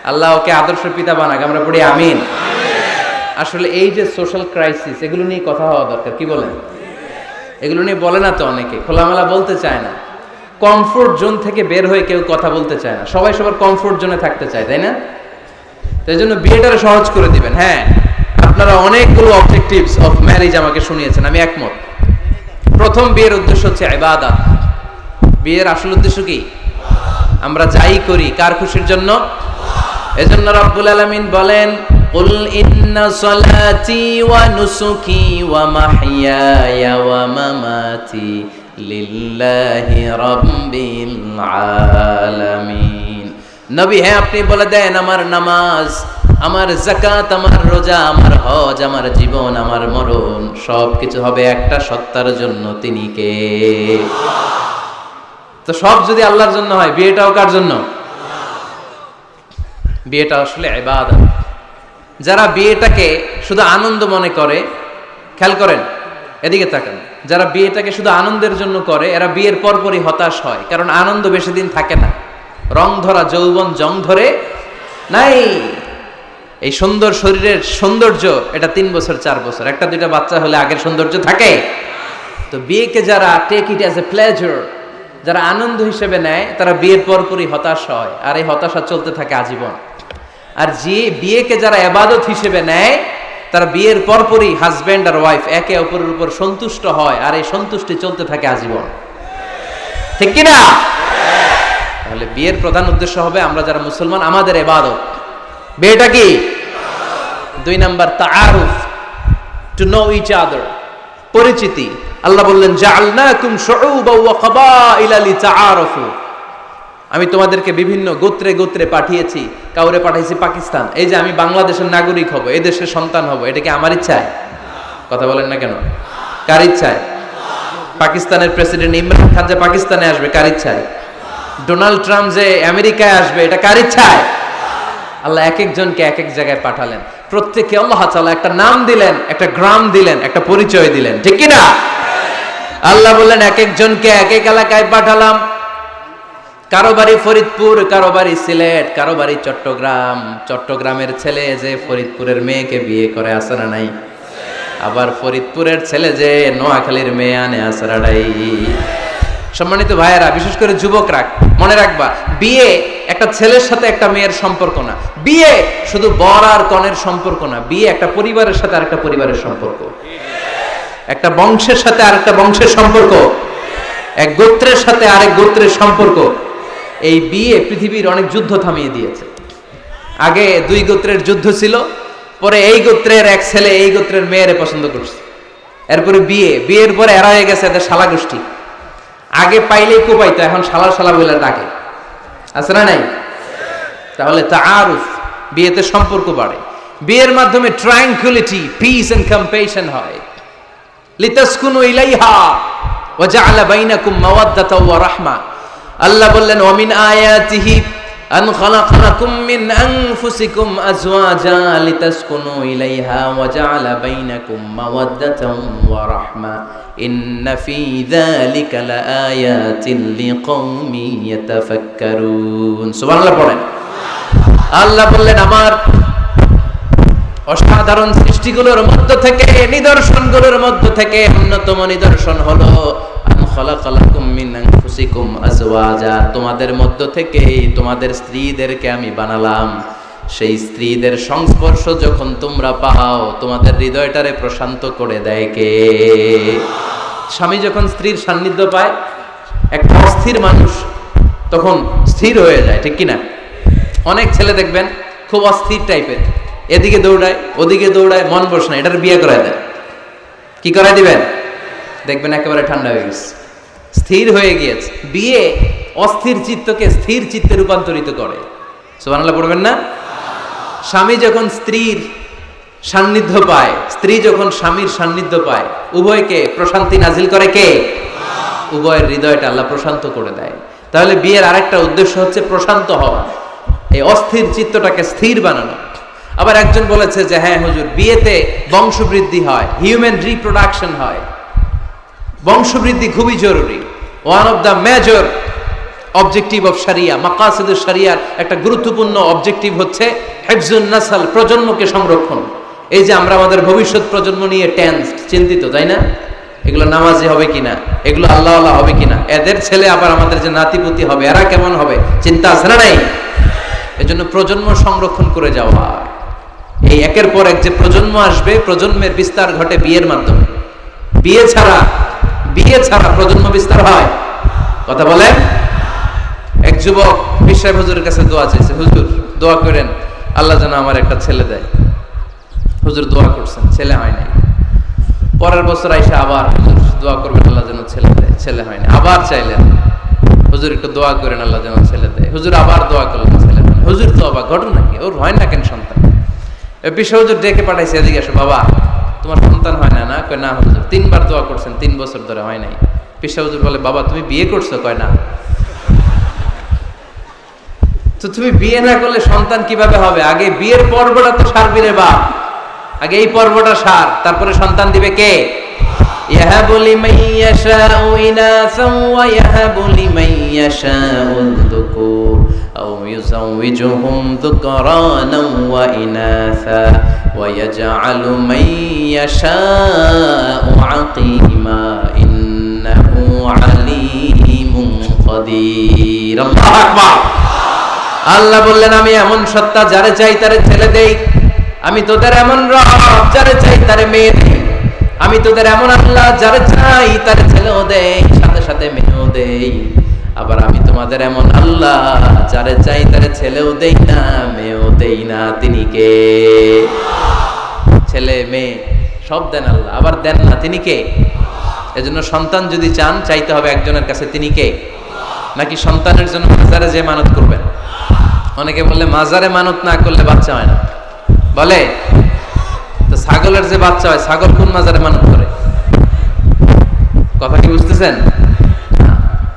আল্লাহ ওকে আদর্শ পিতা বানাক, আমরা পড়ি আমিন। আসলে এই যে সোশ্যাল ক্রাইসিস, এগুলো নিয়ে কথা হওয়া দরকার, কি বলেন? এগুলো নিয়ে বলে না তো অনেকে, খোলামেলা বলতে চায় না। কমফোর্ট জোন থেকে বের হয়ে কেউ কথা বলতে চায় না, সবাই সবার কমফোর্ট জোনে থাকতে চায়, তাই না? তাই জন্য বিয়েটারে সহজ করে দিবেন। হ্যাঁ, আপনারা অনেকগুলো অবজেক্টিভস অফ ম্যারেজ আমাকে শুনিয়েছেন, আমি একমত। প্রথম বিয়ের উদ্দেশ্য হচ্ছে ইবাদত। বিয়ের আসল উদ্দেশ্য কি? আমরা যাই করি কার খুশির জন্য? এজন্য রব্বুল আলামিন বলেন, কুল ইন্না সলাতি ওয়া নুসুকি ওয়া মাহইয়ায়া ওয়া মামাতি লিল্লাহি রাব্বিল আলামিন। নবী হ্যাঁ আপনি বলে দেন আমার নামাজ, আমার যাকাত, আমার রোজা, আমার হজ, আমার জীবন, আমার মরণ সবকিছু হবে একটা সত্তার জন্য, তিনি কে? তো সব যদি আল্লাহর জন্য হয়, বিয়েটাও কার জন্য? বিয়েটা আসলে ইবাদত। যারা বিয়েটাকে শুধু আনন্দ মনে করে, খেয়াল করেন এদিকে তাকান, যারা বিয়েটাকে শুধু আনন্দের জন্য করে এরা বিয়ের পরপরই হতাশ হয়, কারণ আনন্দ বেশি দিন থাকে না। রং ধরা যৌবন জং ধরে নাই। এই সুন্দর শরীরের সৌন্দর্য এটা 3 বছর 4 বছর, একটা দুইটা বাচ্চা হলে আগের সৌন্দর্য থাকে। তো বিয়েকে যারা take it as a pleasure, যারা আনন্দ হিসেবে নেয়, তারা বিয়ের পরপরই হতাশ হয়, আর এই হতাশা চলতে থাকে আজীবন। আর যে বিয়েকে যারা ইবাদত হিসেবে নেয়, তারা বিয়ের পরপরই হাজব্যান্ড আর ওয়াইফ একে অপরের উপর সন্তুষ্ট হয়, আর এই সন্তুষ্টি চলতে থাকে আজীবন। ঠিক কি না? তাহলে বিয়ের প্রধান উদ্দেশ্য হবে আমরা যারা মুসলমান আমাদের ইবাদত। বিয়েটা কি? 2 নাম্বার তাআরুফ, টু নো ইচ আদার, পরিচিতি। আল্লাহ বললেন জাআলনাকুম শুউবা ওয়া ক্বাবাইলা লিতাআরাফু, আমি তোমাদেরকে বিভিন্ন গোত্রে গোত্রে পাঠিয়েছি। কাউরে পাঠাইছি পাকিস্তান, এই যে আমি বাংলাদেশের নাগরিক হব, এই দেশের সন্তান হব, এটা কি আমার ইচ্ছায়? কথা বলেন না কেন? কার ইচ্ছায়? পাকিস্তানের প্রেসিডেন্ট ইমরান খান যে পাকিস্তানে আসবে, কার ইচ্ছায়? ডোনাল্ড ট্রাম্প যে আমেরিকায় আসবে, এটা কার ইচ্ছায়? আল্লাহ এক একজনকে এক এক জায়গায় পাঠালেন, প্রত্যেককে আল্লাহ তাআলা একটা নাম দিলেন, একটা গ্রাম দিলেন, একটা পরিচয় দিলেন। ঠিক কি না? আল্লাহ বললেন এক একজনকে এক এক এলাকায় পাঠালাম। কারো বাড়ি ফরিদপুর, কারো বাড়ি সিলেট, কারো বাড়ি চট্টগ্রাম। চট্টগ্রামের ছেলে যে ফরিদপুরের মেয়েকে বিয়ে করে, আছে না নাই? আবার ফরিদপুরের ছেলে যে নোয়াখালীর মেয়ে আনে, আছে না নাই? সম্মানিত ভাইয়েরা, বিশেষ করে যুবকরা মনে রাখবা, বিয়ে একটা ছেলের সাথে একটা মেয়ের সম্পর্ক না। বিয়ে শুধু বর আর কনের সম্পর্ক না। বিয়ে একটা পরিবারের সাথে আরেকটা পরিবারের সম্পর্ক, একটা বংশের সাথে আরেকটা বংশের সম্পর্ক, এক গোত্রের সাথে আরেক গোত্রের সম্পর্ক। এই বিয়ে পৃথিবীর অনেক যুদ্ধ থামিয়ে দিয়েছে। আগে 2 গোত্রের যুদ্ধ ছিল, পরে এই গোত্রের এক ছেলে এই গোত্রের মেয়েরে পছন্দ করছে, এরপরে বিয়ের পরে এরা হয়ে গেছে এদের শালা গোষ্ঠী। আগে পাইলেই কোপাইতো, এখন শালা শালা বলে ডাকে, আছে না নাই? তাহলে তাআরুফ, বিয়েতে সম্পর্ক বাড়ে। বিয়ের মাধ্যমে ট্রাঙ্কুইলিটি, পিস এন্ড কম্প্যাশন হয়। লিতাসকুনু ইলাইহা ওয়া জাআলা বাইনাকুম মাওয়াদ্দাতাও ওয়া রাহমা। আল্লাহ বললেন ওয়া মিন আয়াতিহি আন খালাকালাকুম মিন আনফুসিকুম আজওয়াজা লিতাসকুনু ইলাইহা ওয়া জাআলা বাইনাকুম মাওয়াদ্দাতাও ওয়া রাহমা ইন্না ফী যালিকা লাআয়াতিন লিকওমিন ইয়াতাফাক্কারুন। সুবহানাল্লাহ পড়েন। আল্লাহ বললেন আমার অসাধারণ সৃষ্টিগুলোর মধ্য থেকে, নিদর্শনগুলোর মধ্য থেকে অন্যতম নিদর্শন হলো আন খালাকালাকুম মিন আনফুসিকুম আজওয়াজা, তোমাদের মধ্য থেকে তোমাদের স্ত্রীদেরকে আমি বানালাম। সেই স্ত্রীদের সংস্পর্শ যখন তোমরা পাও, তোমাদের হৃদয়টারে প্রশান্ত করে দেয় কে? স্বামী যখন স্ত্রীর সান্নিধ্য পায়, একটা অস্থির মানুষ তখন স্থির হয়ে যায়। ঠিক কিনা? অনেক ছেলে দেখবেন খুব অস্থির টাইপের, এদিকে দৌড়ায় ওদিকে দৌড়ায়, মন বসে না, এটার বিয়ে করায় দেয়। কি করায় দিবেন? দেখবেন একেবারে ঠান্ডা হয়ে গেছে, স্থির হয়ে গিয়েছে। বিয়ে অস্থির চিত্তকে স্থির চিত্তে রূপান্তরিত করে। সুবহানাল্লাহ পড়বেন না? স্বামী যখন স্ত্রীর সান্নিধ্য পায়, স্ত্রী যখন স্বামীর সান্নিধ্য পায়, উভয়কে প্রশান্তি নাজিল করে কে? উভয়ের হৃদয়টা আল্লাহ প্রশান্ত করে দেয়। তাহলে বিয়ের আরেকটা উদ্দেশ্য হচ্ছে প্রশান্ত হওয়া, এই অস্থির চিত্তটাকে স্থির বানানো। আবার একজন বলেছে যে হ্যাঁ হুজুর, বিয়েতে বংশবৃদ্ধি হয়, হিউম্যান রিপ্রোডাকশন হয়, বংশবৃদ্ধি খুবই জরুরি। One of the major objective of শরিয়া, মাকাসিদুশ শরিয়ার একটা গুরুত্বপূর্ণ অবজেক্টিভ হচ্ছে হিফজুন নাসল, প্রজন্মকে সংরক্ষণ। এই যে আমরা আমাদের ভবিষ্যৎ প্রজন্ম নিয়ে টেনসড, চিন্তিত, তাই না? এগুলো নামাজি হবে কিনা, এগুলো আল্লাহওয়ালা হবে কিনা, এদের ছেলে আবার আমাদের যে নাতিপুতি হবে এরা কেমন হবে, চিন্তা আছে না নাই? এজন্য প্রজন্ম সংরক্ষণ করে যাওয়া। এই একের পর এক যে প্রজন্ম আসবে, প্রজন্মের বিস্তার ঘটে বিয়ের মাধ্যমে। বিয়ে ছাড়া প্রজন্ম বিস্তার হয়? কথা বলেন। এক যুবক পীর সাহেব হুজুরের কাছে দোয়া চাইছে, হুজুর দোয়া করেন আল্লাহ যেন আমার একটা ছেলে দেয়। হুজুর দোয়া করছেন, ছেলে হয় নাই। পরের বছর আইসা আবার দোয়া করবেন আল্লাহ যেন ছেলে দেয়, ছেলে হয়নি, আবার চাইলেন হুজুর একটু দোয়া করেন আল্লাহ যেন ছেলে দেয়, হুজুর আবার দোয়া করলেন ছেলে হয়নি, হুজুর তো অবাক, ঘটনা কি, ওর হয় না কেন সন্তান? পিসা হুজুর ডেকে পাঠাইছে, এদিকে আসো বাবা, তোমার সন্তান হয় না? না, কয় না হুজুর, 3 বার দোয়া করছেন, 3 বছর ধরে হয় নাই। পিসা হুজুর বলে, বাবা তুমি বিয়ে করছো? কয় না। তো তুমি বিয়ে না করলে সন্তান কিভাবে হবে? আগে বিয়ের পর্বটা তো সারবি রে বাপ, আগে এই পর্বটা সার, তারপরে সন্তান দিবে কে? ইয়াহাবু লিমান ইয়াশাউ ইনাসান ওয়া ইয়াহাবু লিমান ইয়াশাউ যুকুর আও ইউযাওয়িজুহুম যুকরানান ওয়া ইনাসা ওয়া ইয়াজআলু মান ইয়াশাউ আকীমা ইন্নাহু আলীমুন কাদির। আল্লাহু আকবার। আল্লাহ বললেন, আমি এমন সত্তা, যারে চাই তারে ছেলে দেই। আমি তোদের এমন রব, যারে চাই তারে মেয়ে দেই। আমি তোদের এমন আল্লাহ, যারে চাই তারে ছেলেও দেই, সাথে সাথে মেয়েও দেই। আবার আমি তোমাদের এমন আল্লাহ, যারে চাই তারে ছেলেও দেই না, মেয়েও দেই না। তিনি কে? ছেলে মেয়ে সব দেন আল্লাহ, আবার দেন না, তিনি কে? এজন্য সন্তান যদি চান, চাইতে হবে একজনের কাছে, তিনি কে? নাকি সন্তানের জন্য মাজারে যে মানত করবেন? অনেকে বললে মাজারে মানত না করলে বাচ্চা হয় না, বলে তো ছাগলের যে বাচ্চা হয়, ছাগল কোন মাজারে মানত করে? কথা কি বুঝতেছেন?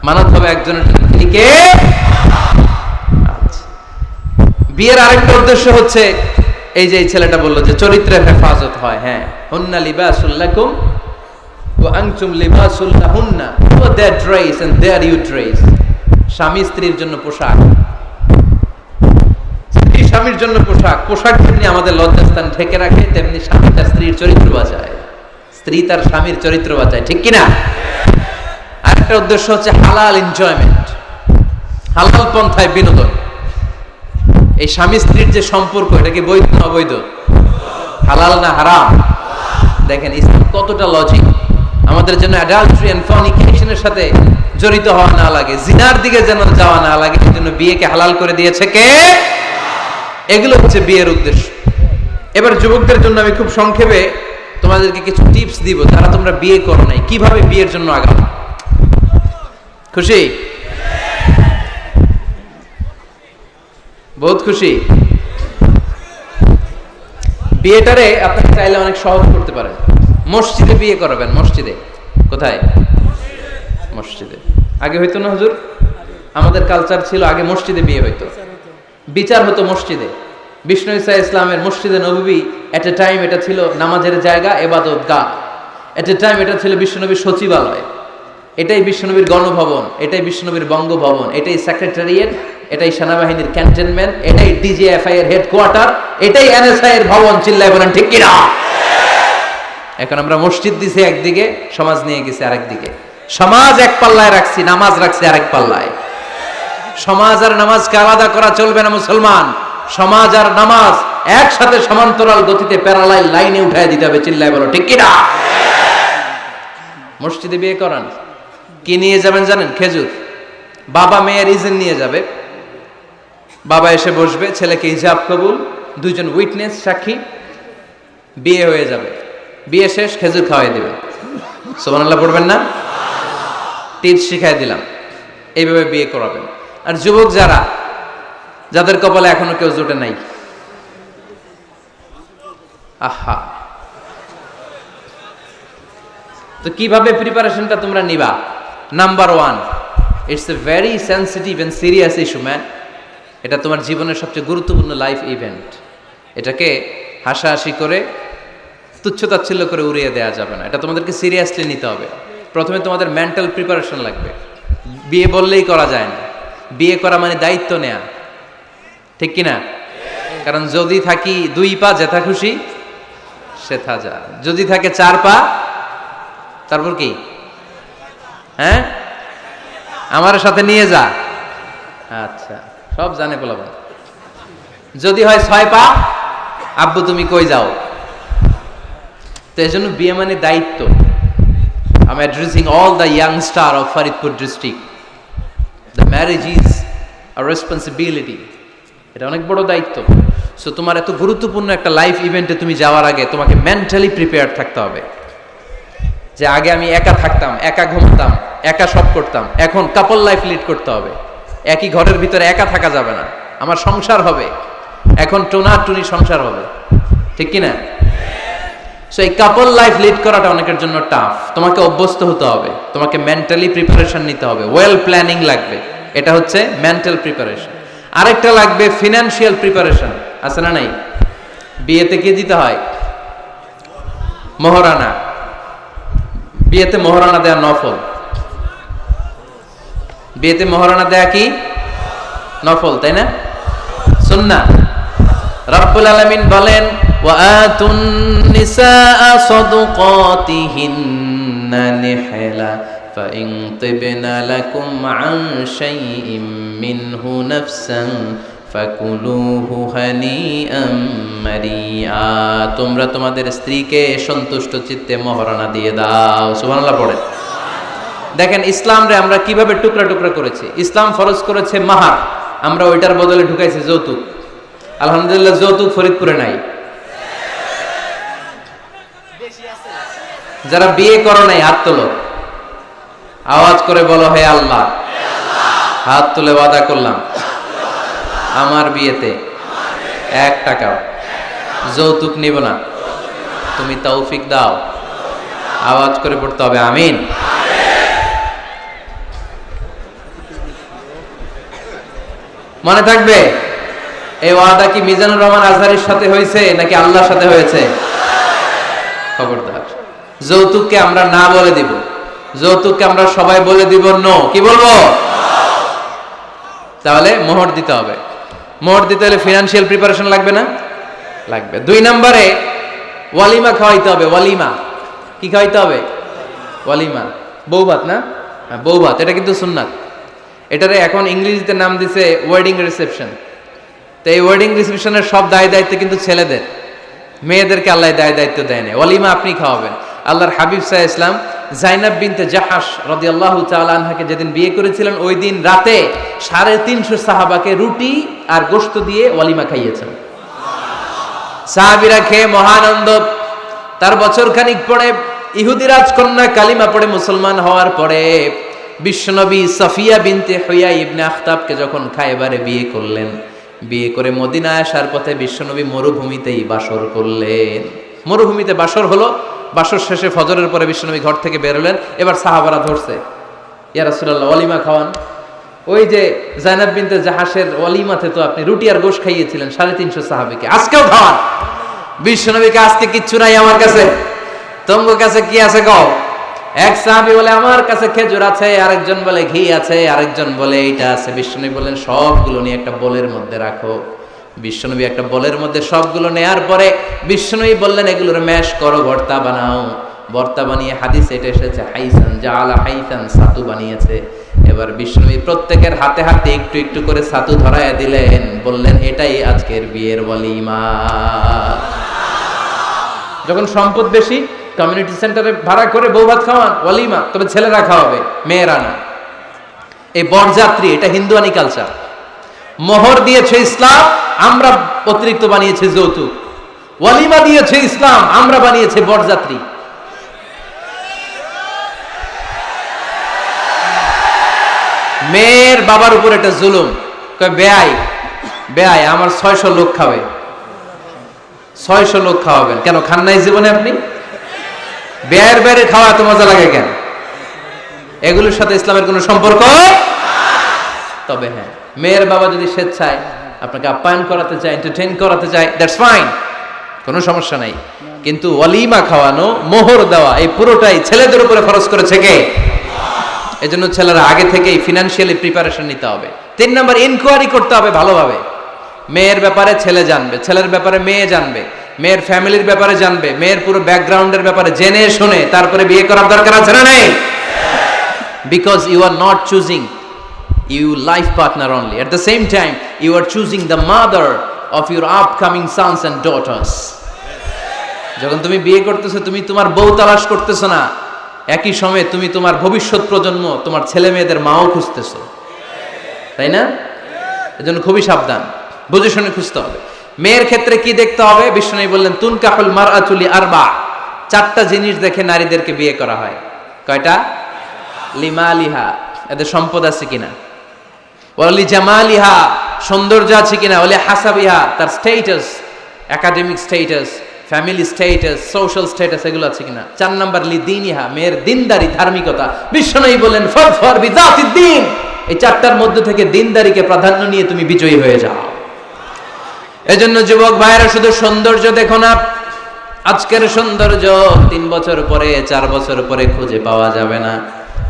মানত হবে একজনের, তিনি কে? আচ্ছা, বিয়ের আরেকটা উদ্দেশ্য হচ্ছে এই যে এই ছেলেটা বললো যে চরিত্রের হেফাজত হয়। হ্যাঁ, হুন্না লিবাসুল লাকুম ওয়া আনতুম লিবাসুল লাহুন্না ওয়া their dress and their you dress. স্বামী স্ত্রীর জন্য পোশাক, স্ত্রী স্বামীর জন্য পোশাক। পোশাক যেমনি আমাদের লজ্জাস্থান ঢেকে রাখে, তেমনি স্বামী তার স্ত্রীর চরিত্র বাঁচায়, স্ত্রী তার স্বামীর চরিত্র বাঁচায়, ঠিক কিনা? আরেকটা উদ্দেশ্য হচ্ছে হালাল এনজয়মেন্ট, হালাল পন্থায় বিনোদন। এই স্বামী স্ত্রীর যে সম্পর্ক, এটা কি বৈধ না অবৈধ? হালাল না হারাম? দেখেন ইসলাম কতটা লজিক। আমাদের জন্য অ্যাডাল্ট্রি এন্ড ফর্নিকেশনের সাথে জড়িত হওয়া না লাগে, জিনার দিকে যেন যাওয়া না লাগে, এই জন্য বিয়েকে হালাল করে দিয়েছে কে? এগুলো হচ্ছে বিয়ের উদ্দেশ্য। এবার যুবকদের জন্য আমি খুব সংক্ষেপে তোমাদেরকে কিছু টিপস দিব, যারা তোমরা বিয়ে করো নাই, কিভাবে বিয়ের জন্য আগাবো। খুশি? বহুত খুশি? বিয়েটারে আপনারা চাইলে অনেক সহজ করতে পারেন। মসজিদে বিয়ে করাবেন। মসজিদে? কোথায়? মসজিদে। আগে হইতো না হুজুর? আমাদের কালচার ছিল আগে মসজিদে বিয়ে হইতো, বিচার হতো মসজিদে। বিষ্ণু ঈসা ইসলামের মসজিদে নববী এট এ টাইম এটা ছিল নামাজের জায়গা, ইবাদত গাহ। এট এ টাইম এটা ছিল বিশ্বনবীর সচিবালয়, এটাই বিশ্বনবীর গণভবন, এটাই বিশ্বনবীর বঙ্গভবন, এটাই সেক্রেটারিয়েট, এটাই সেনাবাহিনীর ক্যান্টনমেন্ট, এটাই ডিজিএফআই এর হেডকোয়ার্টার, এটাই এনএসআই এর ভবন। চিল্লায় বলেন ঠিক কিনা? এখন আমরা মসজিদ দিছি একদিকে, সমাজ নিয়ে গেছি আরেকদিকে। সমাজ এক পাল্লায় রাখছি, নামাজ রাখছি আরেক পাল্লায়। সমাজ আর নামাজকে আলাদা করা চলবে না মুসলমান। সমাজ আর নামাজ একসাথে সমান্তরাল গতিতে প্যারালাল লাইনে উঠায় দিতে হবে। চিল্লায় বলো ঠিক কিনা? মসজিদে বিয়ে করান, কি নিয়ে যাবেন জানেন? খেজুর। বাবা মেয়ের ইজেন নিয়ে যাবে, বাবা এসে বসবে, ছেলেকে হিজাব কবুল, দুইজন উইটনেস সাক্ষী, বিয়ে হয়ে যাবে। বিয়ে শেষ, খেজুর খাওয়াই দিবেন। সুবহানাল্লাহ পড়বেন না? টিপস শিখাই দিলাম, এইভাবে বিয়ে করাবেন। আর যুবক যারা, যাদের কপালে এখনো কেউ জুটে নাই, আহা, তো কিভাবে প্রিপারেশনটা তোমরা নিবা? Number 1, it's a very sensitive and serious issue man. এটা তোমার জীবনের সবচেয়ে গুরুত্বপূর্ণ লাইফ ইভেন্ট। এটাকে হাসাহাসি করে, তুচ্ছতাচ্ছিল্য করে উড়িয়ে দেওয়া যাবে না। এটা তোমাদেরকে সিরিয়াসলি নিতে হবে। প্রথমে তোমাদের মেন্টাল প্রিপারেশন লাগবে। বিয়ে বললেই করা যায় না। বিয়ে করা মানে দায়িত্ব নেয়া, ঠিক কিনা? কারণ যদি থাকি 2 পা, যেথা খুশি সেথা যা। যদি থাকে 4 পা, তারপর কি? হ্যাঁ, আমার সাথে নিয়ে যা। আচ্ছা, সব জানে পোলাপান। যদি হয় 6 পা, আব্বু তুমি কই যাও? তো এই জন্য বিয়ে মানে দায়িত্ব। I'm addressing all the youngster of Faridpur district. The marriage is a responsibility. এটা অনেক বড় দায়িত্ব। সো তোমার এত গুরুত্বপূর্ণ একটা লাইফ ইভেন্টে তুমি যাওয়ার আগে তোমাকে মেন্টালি প্রিপেয়ার থাকতে হবে। যে আগে আমি একা থাকতাম, একা ঘুমতাম, একা সব করতাম, এখন কাপল লাইফ লিড করতে হবে। একই ঘরের ভিতরে একা থাকা যাবে না, আমার সংসার হবে, এখন টোনাটুনি সংসার হবে, ঠিক কিনা? সো এই কাপল লাইফ লিড করাটা অনেকের জন্য টাফ। তোমাকে অভ্যস্ত হতে হবে, তোমাকে মেন্টালি প্রিপারেশন নিতে হবে, ওয়েল প্ল্যানিং লাগবে। এটা হচ্ছে মেন্টাল প্রিপারেশন। আরেকটা লাগবে ফিনান্সিয়াল প্রিপারেশন, আছে না নাই? বিয়েতে কি দিতে হয়? মহারানা। বিয়েতে মহারানা দেয়া নফল। বিয়েতে মহারানা দেয়া কি নফল, তাই না? সুন্নাহ। রব্বুল আলামিন বলেন ওয়াআতুন নিসাআ সাদুকাতিহিন্না নিহলা ফাইন তিবনা লাকুম আন শাইইম মিনহু নাফসান ফাকুলুহু হানিআম মারিআ। তোমরা তোমাদের স্ত্রীকে সন্তুষ্ট চিত্তে মহারানা দিয়ে দাও। সুবহানাল্লাহ পড়েন। দেখেন ইসলাম রে আমরা কিভাবে টুকরা টুকরা করেছি। ইসলাম ফরজ করেছে মাহার, আমরা ওইটার বদলে ঢুকাইছি যৌতুক। আলহামদুলিল্লাহ যৌতুক ফরিদপুরে নাই। যারা বিয়ে করো নাই হাত তোলো, আওয়াজ করে বলো হে আল্লাহ, হাত তুলে ওয়াদা করলাম আমার বিয়েতে 1 টাকাও যৌতুক নিব না, তুমি তৌফিক দাও। আওয়াজ করে পড়তে হবে আমিন। মনে থাকবে এই ওয়াদা কি মিজানুর রহমান আজহারির সাথে হয়েছে নাকি আল্লাহর সাথে হয়েছে? খবরদার, যৌতুককে আমরা না বলে দিব, যৌতুককে আমরা সবাই বলে দিব নো। কি বলবো? তাহলে মোহর দিতে হবে। মোহর দিতে হলে ফিনান্সিয়াল প্রিপারেশন লাগবে না? লাগবে। 2 নম্বরে ওয়ালিমা খাওয়াইতে হবে। ওয়ালিমা কি খাওয়াইতে হবে? ওয়ালিমা, বৌভাত না? বৌভাত, এটা কিন্তু সুন্নাত। এটারে এখন ইংরেজিতে নাম দিছে ওয়েডিং রিসেপশন। তো এই ওয়েডিং রিসেপশনের সব দায় দায়িত্ব কিন্তু ছেলেদের, মেয়েদেরকে আল্লাহ দায় দায়িত্ব দেয় না। ওয়ালিমা আপনি খাওয়াবেন। আল্লাহর হাবিব সাল্লাল্লাহু আলাইহি ওয়াসাল্লাম যায়নাব বিনতে জাহাশ রাদিয়াল্লাহু তাআলা আনহাকে যেদিন বিয়ে করেছিলেন, ওই দিন রাতে 350 সাহাবাকে রুটি আর গোশত দিয়ে ওয়ালিমা খাইয়েছেন। সাহাবীরা খেয়ে মহানন্দ। তার বছর খানিক পরে ইহুদি রাজকন্যা কালিমা পড়ে মুসলমান হওয়ার পরে বিশ্বনবী সাফিয়া বিনতে হুয়াই ইবনে আখতাবকে যখন খায়বারে বিয়ে করলেন, বিয়ে করে মদিনায় আসার পথে বিশ্বনবী মরুভূমিতেই বাসর করলেন। মরুভূমিতে বাসর হলো। বাসর শেষে ফজরের পরে বিশ্বনবী ঘর থেকে বের হলেন। এবার সাহাবারা ধরছে, ইয়া রাসূলুল্লাহ ওয়ালিমা খাওয়ান। ওই যে যায়নাব বিনতে জাহাশের ওয়ালিমাতে তো আপনি রুটি আর গোশত খাইয়েছিলেন 350 সাহাবীকে, আজকেও খাওয়ান। বিশ্বনবীকে আজকে কিচ্ছু নাই আমার কাছে, তোমার কাছে কি আছে কও? এক সাহাবী বলে আমার কাছে খেজুর আছে, আরেকজন বলে ঘি আছে, আরেকজন বলে এইটা আছে। বিশ্বনবী বললেন সবগুলো নিয়ে একটা বোলের মধ্যে রাখো। বিশ্বনবী একটা বোলের মধ্যে সবগুলো নেয়ার পরে বিশ্বনবী বললেন এগুলোর ম্যাশ করো, ভর্তা বানাও। ভর্তা বানিয়ে হাদিসে এটা এসেছে হাইসান জাআলা হাইসান, ছাতু বানিয়েছে। এবার বিশ্বনবী প্রত্যেকের হাতে হাতে একটু একটু করে ছাতু ধরায়া দিলেন, বললেন এটাই আজকের বিয়ের ওয়ালিমা। যখন সম্পদ বেশি কমিউনিটি সেন্টারে ভাড়া করে বউ ভাত খাওয়ান, ওয়ালিমা। তবে ছেলেরা খাওয়াবে, মেয়েরা না। এই বরযাত্রী, এটা হিন্দুয়ানি কালচার। মোহর দিয়েছে ইসলাম, আমরা অতিরিক্ত বানিয়েছে যৌতুক। ওয়ালিমা দিয়েছে ইসলাম, আমরা বানিয়েছে বরযাত্রী। মেয়ের বাবার উপর একটা জুলুম। বেয়াই বেয়াই আমার 600 লোক খাবে। 600 লোক খাওয়াবেন কেন? খান নাই জীবনে আপনি? বেয়ের বাইরে খাওয়া এত মজা লাগে কেন? এগুলোর সাথে ইসলামের কোনো সম্পর্ক? তবে হ্যাঁ, মেয়ের বাবা যদি স্বেচ্ছায় আপনাকে আপ্যায়ন করাতে চায়, এন্টারটেইন করাতে চায়, দ্যাটস ফাইন, কোনো সমস্যা নাই। কিন্তু ওয়ালিমা খাওয়ানো, মোহর দেওয়া, এই পুরোটাই ছেলেদের উপরে খরচ করেছে কে? এজন্য ছেলেরা আগে থেকেই ফিনান্সিয়ালি প্রিপারেশন নিতে হবে। 3 নম্বর, ইনকোয়ারি করতে হবে ভালোভাবে। মেয়ের ব্যাপারে ছেলে জানবে, ছেলের ব্যাপারে মেয়ে জানবে, মেয়ের ফ্যামিলির ব্যাপারে জানবে, মেয়ের পুরো ব্যাকগ্রাউন্ডের ব্যাপারে জেনে শুনে তারপরে বিয়ে করার দরকার আছে না নেই? Because you are not choosing you life partner only, at the same time you are choosing the mother of your upcoming sons and daughters. যখন তুমি বিয়ে করতেছো, তুমি তোমার বউ তালাশ করতেছো না, একই সময়ে তুমি তোমার ভবিষ্যৎ প্রজন্ম, তোমার ছেলে মেয়েদের মাও খুঁজতেছো, তাই না? এজন্য খুবই সাবধান, বুঝে শুনে খুঁজতে হবে। মেয়ের ক্ষেত্রে কি দেখতে হবে? বিশ্বনবী বললেন তুনকাহুল মারআতু লিআরবা, 4টা জিনিস দেখে নারীদেরকে বিয়ে করা হয়। কয়টা? লিমালিহা, এদের সম্পদ আছে কিনা, ওয়ালি জামালিহা, সৌন্দর্য আছে কিনা, ওয়ালি হাসাবিহা, তার status, academic status, family status, social status, এগুলো আছে কিনা। 4 নাম্বার লিদিনিহা, মেয়ের দিনদারি, ধার্মিকতা। বিশ্বনবী বলেন ফাযফার বিযাতিদ দ্বীন, এই 4টার মধ্যে থেকে দিনদারিকে প্রাধান্য নিয়ে তুমি বিজয়ী হয়ে যাও। এজন্য যুবক ভাইয়েরা শুধু সৌন্দর্য দেখো না, আজকের সৌন্দর্য 3 বছর পরে 4 বছর পরে খুঁজে পাওয়া যাবে না,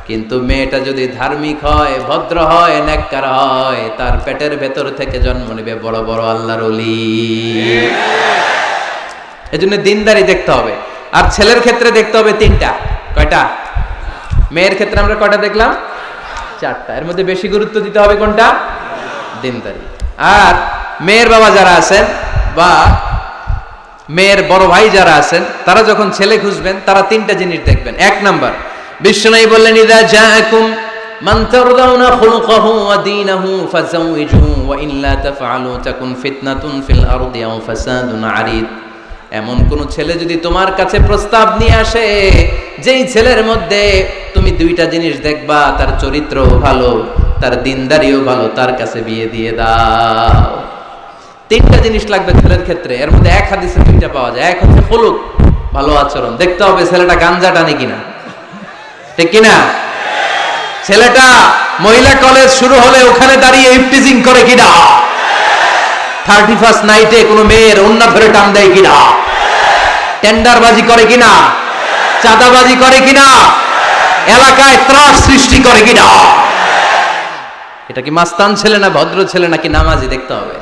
কিন্তু মেয়েটা যদি ধার্মিক হয়, ভদ্র হয়, নেককার হয়, তার পেটের ভেতর থেকে জন্ম নেবে বড় বড় আল্লাহর ওলি। এজন্য দিনদারি দেখতে হবে। আর ছেলের ক্ষেত্রে দেখতে হবে 3টা। কয়টা? মেয়ের ক্ষেত্রে আমরা কয়টা দেখলাম? 4টা। এর মধ্যে বেশি গুরুত্ব দিতে হবে কোনটা? দিনদারি। আর মেয়ের বাবা যারা আছেন বা মেয়ের বড় ভাই যারা আছেন, তারা যখন ছেলে খুঁজবেন তারা 3টা জিনিস দেখবেন। 1 নাম্বার, বিশ্বনবী বললেন ইযা জাআকুম মান তারদাউনা খুলুকাহু ওয়া দীনাহু ফাযাওইজুহু ওয়া ইল্লা তাফআলু তাকুন ফিতনাতুন ফিল আরদি আও ফাসাদুন আরিদ। এমন কোন ছেলে যদি তোমার কাছে প্রস্তাব নিয়ে আসে, যেই ছেলের মধ্যে তুমি 2টা জিনিস দেখবা, তার চরিত্রও ভালো, তার দিনদারিও ভালো, তার কাছে বিয়ে দিয়ে দাও। 3টা জিনিস লাগবে ছেলের ক্ষেত্রে। এর মধ্যে এক হাদিসে 2টা পাওয়া যায়। এক হচ্ছে খুলুক, ভালো আচরণ। দেখতে হবে ছেলেটা গাঞ্জা টানে কিনা, ঠিক কিনা। ছেলেটা মহিলা কলেজ শুরু হলে ওখানে দাঁড়িয়ে ইফটিজিং করে কিনা, 31st নাইটে কোনো মেয়ের ওন্না ধরে টান দেয় কিনা, টেন্ডারবাজি করে কিনা, চাঁদাবাজি করে কিনা, এলাকায় ত্রাস সৃষ্টি করে কিনা। এটা কি মাস্তান ছেলে না ভদ্র ছেলে নাকি নামাজি দেখতে হবে।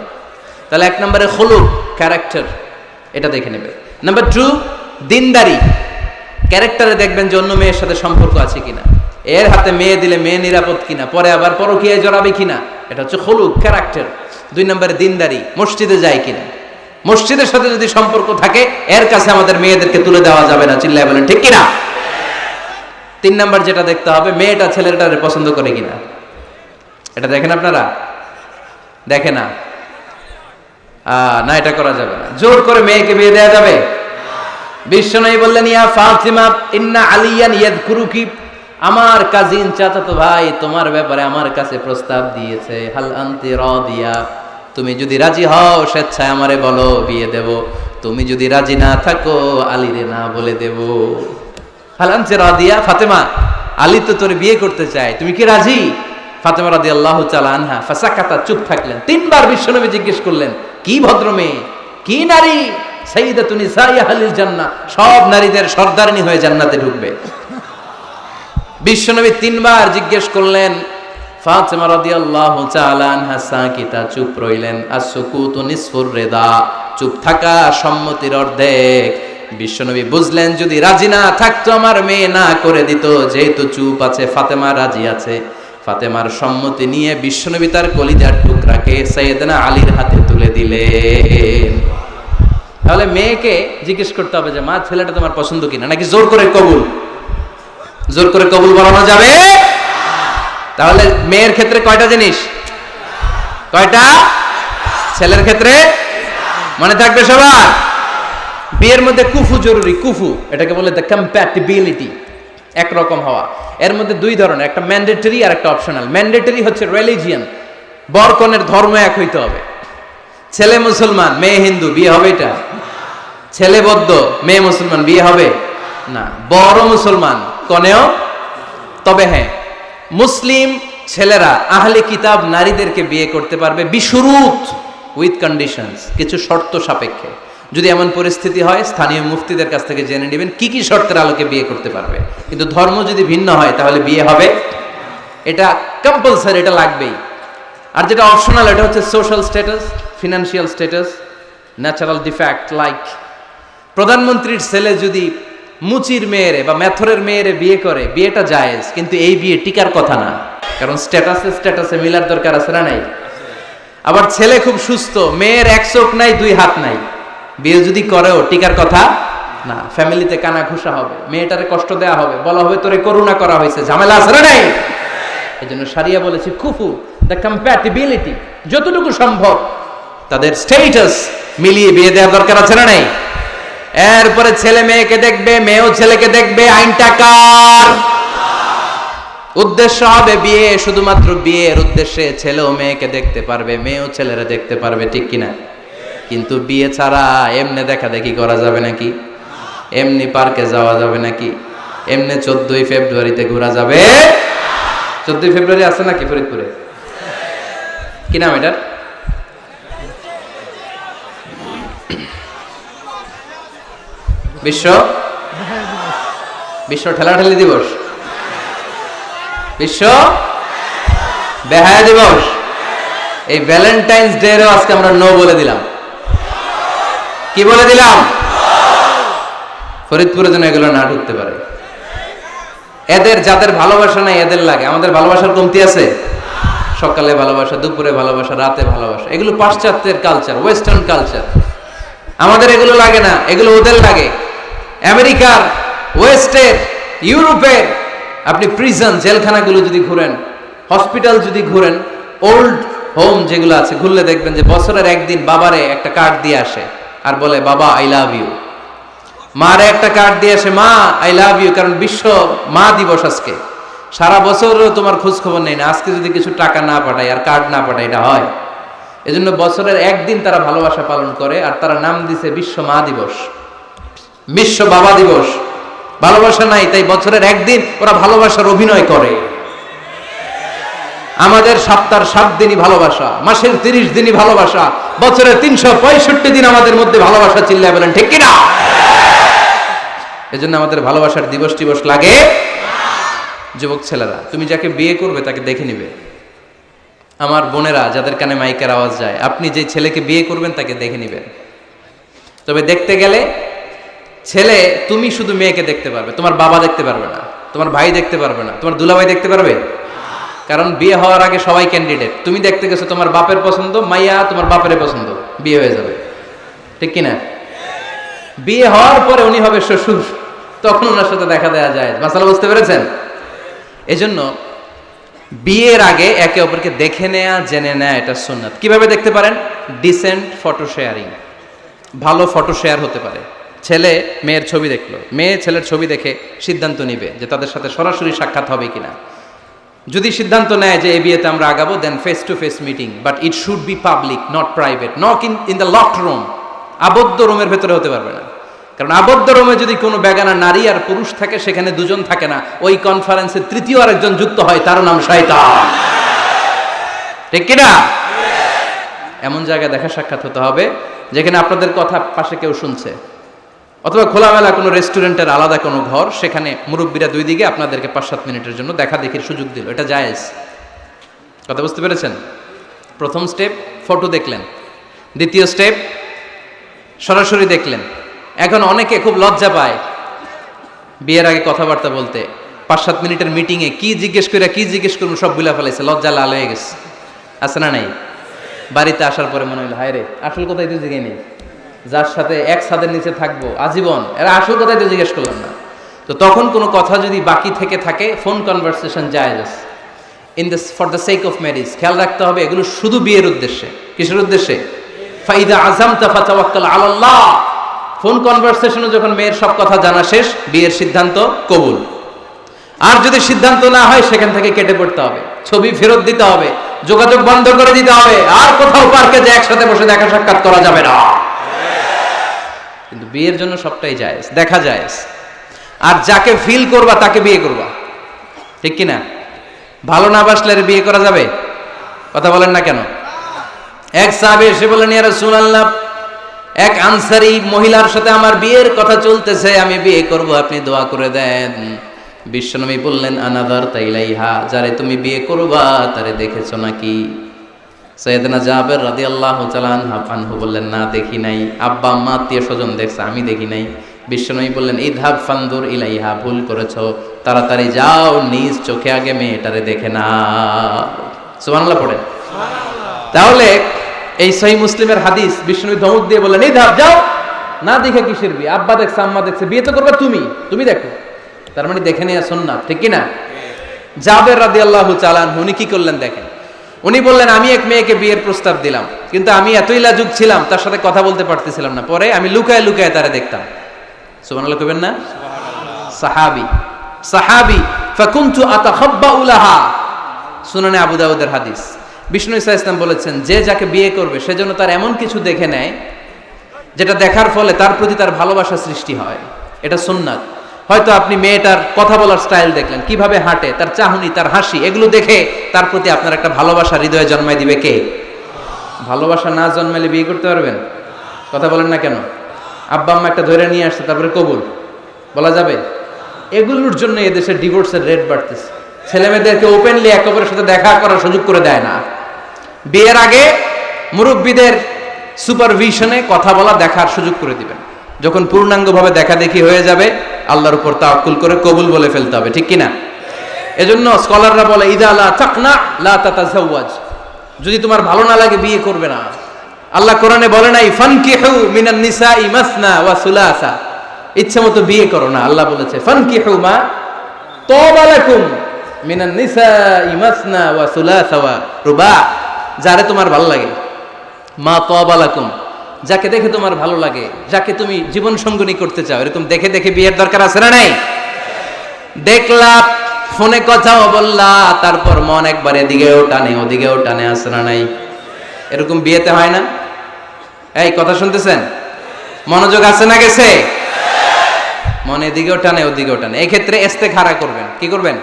তাহলে 1 নম্বরে খুলুক, ক্যারেক্টার, এটা দেখে নেবে। নাম্বার 2, দিনদারি। ক্যারেক্টারে দেখবেন যে অন্য মেয়ের সাথে সম্পর্ক আছে কিনা, এর হাতে মেয়ে দিলে মেয়ে নিরাপদ কিনা, পরে আবার পরকীয়ায় জড়াবে কিনা। এটা হচ্ছে খুলুক, ক্যারেক্টার। 2 নম্বরে দিনদারি, মসজিদে যায় কিনা। মসজিদের সাথে যদি সম্পর্ক থাকে, এর কাছে আমাদের মেয়েদেরকে তুলে দেওয়া যাবে না, চিল্লায় বলেন ঠিক কিনা। 3 নাম্বার যেটা দেখতে হবে, মেয়েটা ছেলেটারে পছন্দ করে কিনা। এটা দেখেন আপনারা? দেখে না, না এটা করা যাবে না। জোর করে মেয়েকে বিয়ে দেওয়া যাবে? বিশ্বনবী বললেন ইয়া ফাতিমা ইন্না আলিয়ান ইয়াযকুরুকি, আমার কাজিন চাচাতো ভাই তোমার ব্যাপারে আমার কাছে প্রস্তাব দিয়েছে। হাল আনতি রাদিয়া, তুমি যদি রাজি হও স্বেচ্ছায় আমারে বলো, বিয়ে দেব। তুমি যদি রাজি না থাকো আলীরে না বলে দেব। হাল আনতি রাদিয়া, ফাতেমা আলী তো তোরে বিয়ে করতে চায়, তুমি কি রাজি? ফাতেমা রাদিয়াল্লাহু তাআলা আনহা ফাসাকাতা, চুপ থাকলেন। 3 বার বিশ্বনবী জিজ্ঞেস করলেন, কি ভদ্র মেয়ে, কি নারী, সাইয়্যিদাতুন নিসাই আহলিল জান্নাহ, সব নারীদের সর্দারিনী হয়ে জান্নাতে ঢুকবে। বিশ্বনবী 3 বার জিজ্ঞেস করলেন। ফাতেমা রাদিয়াল্লাহু তাআলা আনহা সাকিতা, চুপ রইলেন। as-sukutu nisfur রিদা, চুপ থাকা সম্মতির অর্ধেক। বিশ্বনবী বুঝলেন যদি রাজি না থাকতো আমার মেয়ে না করে দিত, যেহেতু চুপ আছে ফাতেমা রাজি আছে। ফাতেমার সম্মতি নিয়ে বিশ্বনবী তার কলিজার টুকরাকে সাইয়েদনা আলীর হাতে তুলে দিলেন। তাহলে মেয়েকে জিজ্ঞেস করতে হবে যে মা ছেলেটা তোমার পছন্দ কিনা, নাকি জোর করে কবুল? জোর করে কবুল বলানো যাবে? তাহলে মেয়ের ক্ষেত্রে কয়টা জিনিস? কয়টা? ছেলের ক্ষেত্রে মনে থাকবে সবার। বিয়ের মধ্যে কুফু জরুরি। কুফু এটাকে বলে দ্য কম্প্যাটিবিলিটি, একরকম হওয়া। এর মধ্যে 2 ধরনের, একটা ম্যান্ডেটরি আর একটা অপশনাল। ম্যান্ডেটরি হচ্ছে রিলিজিয়ন, বর কনের ধর্ম এক হইতে হবে। ছেলে মুসলমান মেয়ে হিন্দু, বিয়ে হবে এটা? ছেলে বৌদ্ধ মেয়ে মুসলমান, বিয়ে হবে না। বড় মুসলমান কনেও, তবে হ্যাঁ মুসলিম ছেলেরা আহলে কিতাব নারীদেরকে বিয়ে করতে পারবে বিশুরুত, উইথ কন্ডিশনস, কিছু শর্ত সাপেক্ষে। যদি এমন পরিস্থিতি হয় স্থানীয় মুফতিদের কাছ থেকে জেনে নেবেন কি কি শর্তের আলোকে বিয়ে করতে পারবে। কিন্তু ধর্ম যদি ভিন্ন হয় তাহলে বিয়ে হবে, এটা কম্পালসারি, এটা লাগবেই। আর যেটা অপশনাল এটা হচ্ছে social status, financial status, natural defect. Like প্রধানমন্ত্রীর ছেলে যদি মুচির মেয়েরে বা মেথরের মেয়েরে বিয়ে করে, বিয়েটা জায়েজ, কিন্তু এই বিয়ে টিকার কথা না, কারণ স্ট্যাটাসে মিলার দরকার আছে না নাই? আবার ছেলে খুব সুস্থ, মেয়ের 1 চোখ নাই 2 হাত নাই, বিয়ে যদি করেও টিকার কথা না। ফ্যামিলিতে কানা ঘুষা হবে, মেয়েটারে কষ্ট দেওয়া হবে, বলা হবে তোরে করুণা করা হয়েছে, ঝামেলা আছে না নাই? এই জন্য শারিয়া বলেছে কুফু, দ্য কম্প্যাটিবিলিটি, যতটুকু সম্ভব তাদের স্ট্যাটাস মিলিয়ে বিয়ে দেওয়ার দরকার আছে না নাই? এরপরে ছেলে মেয়েকে দেখবে, মেয়েও ছেলেকে দেখবে। আইনটা কার? উদ্দেশ্য হবে বিয়ে, শুধুমাত্র বিয়ের উদ্দেশ্যে ছেলেও মেয়েকে দেখতে পারবে, মেয়েও ছেলেরা দেখতে পারবে, ঠিক কিনা? কিন্তু বিয়ে ছাড়া এমনি দেখা দেখি করা যাবে নাকি? এমনি পার্কে যাওয়া যাবে নাকি? এমনি 14ই ফেব্রুয়ারিতে ঘোরা যাবে? 14ই ফেব্রুয়ারি আছে নাকি ফরিদপুরে? কি নাম এটার? বিশ্ব বিশ্ব ঠেলাঠেলি দিবস, বিশ্ব বেহায়া দিবস। এই ভ্যালেন্টাইন্স ডে এরও আজকে আমরা নো বলে দিলাম। কি বলে দিলাম? ফরিদপুরে যেন এগুলো না ঢুকতে পারে। এদের যাদের ভালোবাসা নাই এদের লাগে, আমাদের ভালোবাসার কমতি আছে? সকালে ভালোবাসা, দুপুরে ভালোবাসা, রাতে ভালোবাসা, এগুলো পাশ্চাত্যের কালচার, ওয়েস্টার্ন কালচার। আমাদের এগুলো লাগে না, এগুলো ওদের লাগে। আমেরিকার, ওয়েস্টের, ইউরোপের আপনি প্রিজন, জেলখানাগুলো যদি ঘুরেন, হসপিটাল যদি ঘুরেন, ওল্ড হোম যেগুলো আছে ঘুরলে দেখবেন যে বছরের একদিন বাবারে একটা কার্ড দিয়ে আসে আর বলে বাবা আই লাভ ইউ। মারে একটা কার্ড দিয়ে আসে, মা আই লাভ ইউ, কারণ বিশ্ব মা দিবস আজকে। সারা বছরও তোমার খোঁজ খবর নেই না, আজকে যদি কিছু টাকা না পাঠায় আর কার্ড না পাঠায়, এটা হয়? এজন্য বছরের একদিন তারা ভালোবাসা পালন করে, আর তারা নাম দিছে বিশ্ব মা দিবস, বিশ্ব বাবা দিবস। ভালোবাসা নাই, তাই বছরের একদিন ওরা ভালোবাসার অভিনয় করে। আমাদের সপ্তাহের 7 দিনই ভালোবাসা, মাসের 30 দিনই ভালোবাসা, বছরের 365 দিন আমাদের মধ্যে ভালোবাসা। চিল্লায় বলেন ঠিক কিনা? এজন্য আমাদের ভালোবাসার দিবস টিবস লাগে। যুবক ছেলেরা, তুমি যাকে বিয়ে করবে তাকে দেখে নিবে। আমার বোনেরা যাদের কানে মাইকের আওয়াজ যায়, আপনি যে ছেলেকে বিয়ে করবেন তাকে দেখে নিবেন। তবে দেখতে গেলে ছেলে, তুমি শুধু মেয়েকে দেখতে পারবে, তোমার বাবা দেখতে পারবে না, তোমার ভাই দেখতে পারবে না, তোমার দুলাভাই দেখতে পারবে। কারণ বিয়ে হওয়ার আগে সবাই ক্যান্ডিডেট। তুমি দেখতে গেছো, তোমার বাপের পছন্দ, মাইয়া তোমার বাপের পছন্দ, বিয়ে হয়ে যাবে, ঠিক কিনা? বিয়ে হওয়ার পরে উনি হবে শ্বশুর, তখন ওনার সাথে দেখা দেওয়া যায়। মাসালা বুঝতে পেরেছেন? এজন্য বিয়ের আগে একে অপরকে দেখে নেয়া, জেনে নেয়া, এটা সুন্নাত। কিভাবে দেখতে পারেন? ডিসেন্ট ফটো শেয়ারিং, ভালো ফটো শেয়ার হতে পারে। ছেলে মেয়ের ছবি দেখলো, মেয়ে ছেলের ছবি দেখে সিদ্ধান্ত নিবে যে তাদের সাথে সরাসরি সাক্ষাৎ হবে কিনা। যদি সিদ্ধান্ত নেয় যে এই বিয়েতে আমরা আগাবো, then face to face meeting, but it should be public, not private, not in the locked room. আবদ্ধ রুমের ভেতরে হতে পারবে না, কারণ আবদ্ধ রুমে যদি কোনো বেগানা নারী আর পুরুষ থাকে, সেখানে দুজন থাকে না, ওই কনফারেন্সে তৃতীয় আরেকজন যুক্ত হয়, তার নাম শয়তান, ঠিক কিনা? এমন জায়গায় দেখা সাক্ষাৎ হতে হবে যেখানে আপনাদের কথা পাশে কেউ শুনছে, অথবা খোলামেলা কোনো রেস্টুরেন্টের আলাদা কোনো ঘর, সেখানে মুরব্বীরা দুই দিকে আপনাদেরকে 5-7 মিনিটের জন্য দেখা দেখির সুযোগ দিল, এটা জায়েজ। কথা বুঝতে পেরেছেন? প্রথম স্টেপ ফটো দেখলেন, দ্বিতীয় স্টেপ সরাসরি দেখলেন। এখন অনেকে খুব লজ্জা পায় বিয়ের আগে কথাবার্তা বলতে। 5-7 মিনিটের মিটিংয়ে কি জিজ্ঞেস করবো সব ভুলে ফেলাইছে, লজ্জা লাল হয়ে গেছে। আছে না নাই? বাড়িতে আসার পরে মনে হলো হায় রে, আসল কথাই তো জিজ্ঞেস নেই, যার সাথে এক ছাদের নিচে থাকবো আজীবন, এরা আসল কথাই তো জিজ্ঞেস করলাম না। তো তখন কোনো কথা যদি বাকি থেকে থাকে, ফোন কনভারসেশন জায়েজ in this for the sake of marriage. খেয়াল রাখতে হবে এগুলো শুধু বিয়ের উদ্দেশ্যে। কিসের উদ্দেশ্যে? ফাইদা আযামতা ফাতাওয়াক্কাল আলাল্লাহ। ফোন কনভারসেশনে যখন মেয়ের সব কথা জানা শেষ, বিয়ের সিদ্ধান্ত কবুল। আর যদি সিদ্ধান্ত না হয়, সেখান থেকে কেটে পড়তে হবে, ছবি ফেরত দিতে হবে, যোগাযোগ বন্ধ করে দিতে হবে, আর কোথাও পার্কে যে একসাথে বসে দেখা সাক্ষাৎ করা যাবে না। কিন্তু বিয়ের জন্য সবটাই জায়েজ, দেখা জায়েজ। আর যাকে ফিল করবা তাকে বিয়ে করবা, ঠিক কিনা? ভালো না বাসলে বিয়ে করা যাবে? কথা বলেন না কেন? এক সাহাবী এসে বললেন, ইয়া রাসূলুল্লাহ, এক আনসারী মহিলার সাথে আমার বিয়ের কথা চলতেছে, আমি বিয়ে করব, আপনি দোয়া করে দেন। বিশ্বনবী বললেন, আনাদারতা ইলাইহা, যারে তুমি বিয়ে করবা তারে দেখেছো নাকি? সাইয়েদনা জাবের রাদিয়াল্লাহু তাআলা আনহু বললেন, না দেখি নাই। আব্বা আম্মা আত্মীয় স্বজন দেখছে, আমি দেখি নাই। বিশ্বনবী বললেন, ইযহাব ফানদুর ইলাইহা, ভুল করেছো, তাড়াতাড়ি যাও, নিজ চোখে আগে মেয়েটারে দেখে না। সুবহানাল্লাহ পড়েন। তাহলে এই সহিহ মুসলিমের হাদিস, বিশ্বনবী ধমক দিয়ে বললেন, ইযহাব, যাও, না দেখে কিসের বিয়ে? আব্বা দেখছে, আম্মা দেখছে, বিয়ে তো করবে তুমি দেখো। তার মানে দেখে নেওয়া সুন্নাত, ঠিক কিনা? জাবের রাদিয়াল্লাহু তাআলা আনহু উনি কি করলেন দেখেন। উনি বললেন, আমি এক মেয়েকে বিয়ের প্রস্তাব দিলাম, কিন্তু আমি এতই লাজুক ছিলাম, তার সাথে কথা বলতে পারতেছিলাম না। পরে আমি লুকায় লুকায় তারে দেখতাম, সুবহানাল্লাহ কইবেন না? সাহাবী সাহাবী ফাকুনতু আতাখাব্বাউ লাহা, সুনানে আবু দাউদের হাদিস। বিষ্ণু ইসা ইসলাম বলেছেন, যে যাকে বিয়ে করবে সেজন্য তার এমন কিছু দেখে নেয় যেটা দেখার ফলে তার প্রতি তার ভালোবাসা সৃষ্টি হয়। এটা সুন্নাত। হয়তো আপনি মেয়েটার কথা বলার স্টাইল দেখলেন, কিভাবে হাঁটে, তার চাহনি, তার হাসি, এগুলো দেখে তার প্রতি আপনার একটা ভালোবাসা হৃদয়ে জন্মায় দিবে কে? ভালোবাসা না জন্মালে বিয়ে করতে পারবেন? কথা বলেন না কেন? আব্বা আম্মা একটা ধরে নিয়ে আসছে, তারপরে কবুল বলা যাবে? এগুলোর জন্য এদেশে ডিভোর্সের রেট বাড়তেছে। ছেলে মেয়েদেরকে ওপেনলি একে অপরের সাথে দেখা করার সুযোগ করে দেয় না। বিয়ের আগে মুরব্বীদের সুপারভিশনে কথা বলা, দেখার সুযোগ করে দিবেন। যখন পূর্ণাঙ্গভাবে দেখা দেখি হয়ে যাবে, আল্লাহর উপর তাওয়াক্কুল করে কবুল বলে ফেলতে হবে, ঠিক কিনা? এজন্য স্কলাররা বলে, ইদা লা তাকনা লা তাতাজাওয়াজ, যদি তোমার ভালো না লাগে বিয়ে করবে না। আল্লাহ কোরআনে বলে নাই ফানকিহু মিনান নিসাই মাসনা ওয়া সুলাসা, ইচ্ছা মতো বিয়ে করো না। আল্লাহ বলেছে ফানকিহু মা তাবা লাকুম মিনান নিসাই মাসনা ওয়া সুলাসা ওয়া রুবা, যারে তোমার ভালো লাগে, মা তাবা লাকুম, যাকে দেখে তোমার ভালো লাগে, যাকে তুমি জীবন সঙ্গিনী করতে চাও, এরকম দেখে দেখে বিয়ের দরকার আছে না নাই? দেখলা, ফোনে কথাও বললা, তারপর মন একবার এদিকেও টানে ওদিকেও টানে, আছে না নাই? এরকম বিয়েতে হয় না? এই কথা শুনতেছেন? মনোযোগ আছে না গেছে? মন এদিকেও টানে ওদিকেও টানে। এই ক্ষেত্রে ইস্তেখারা করবেন। কি করবেন?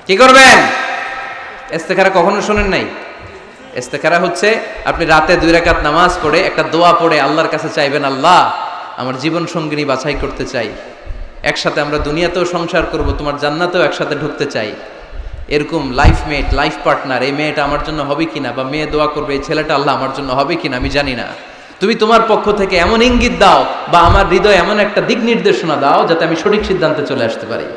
কি করবেন? ইস্তেখারা কখনো শুনেন নাই? ইস্তেখারা হচ্ছে আপনি রাতে 2 রাকাত নামাজ পড়ে একটা দোয়া পড়ে আল্লাহর কাছে চাইবেন, আল্লাহ আমার জীবন সঙ্গিনী বাছাই করতে চাই, একসাথে আমরা দুনিয়াতেও সংসার করব, তোমার জান্নাতেও একসাথে ঢুকতে চাই। এরকম লাইফমেট, লাইফ পার্টনার, এই মেয়েটা আমার জন্য হবে কিনা, বা মেয়ে দোয়া করবে এই ছেলেটা আল্লাহ আমার জন্য হবে কিনা আমি জানি না, তুমি তোমার পক্ষ থেকে এমন ইঙ্গিত দাও বা আমার হৃদয়ে এমন একটা দিক নির্দেশনা দাও যাতে আমি সঠিক সিদ্ধান্তে চলে আসতে পারি।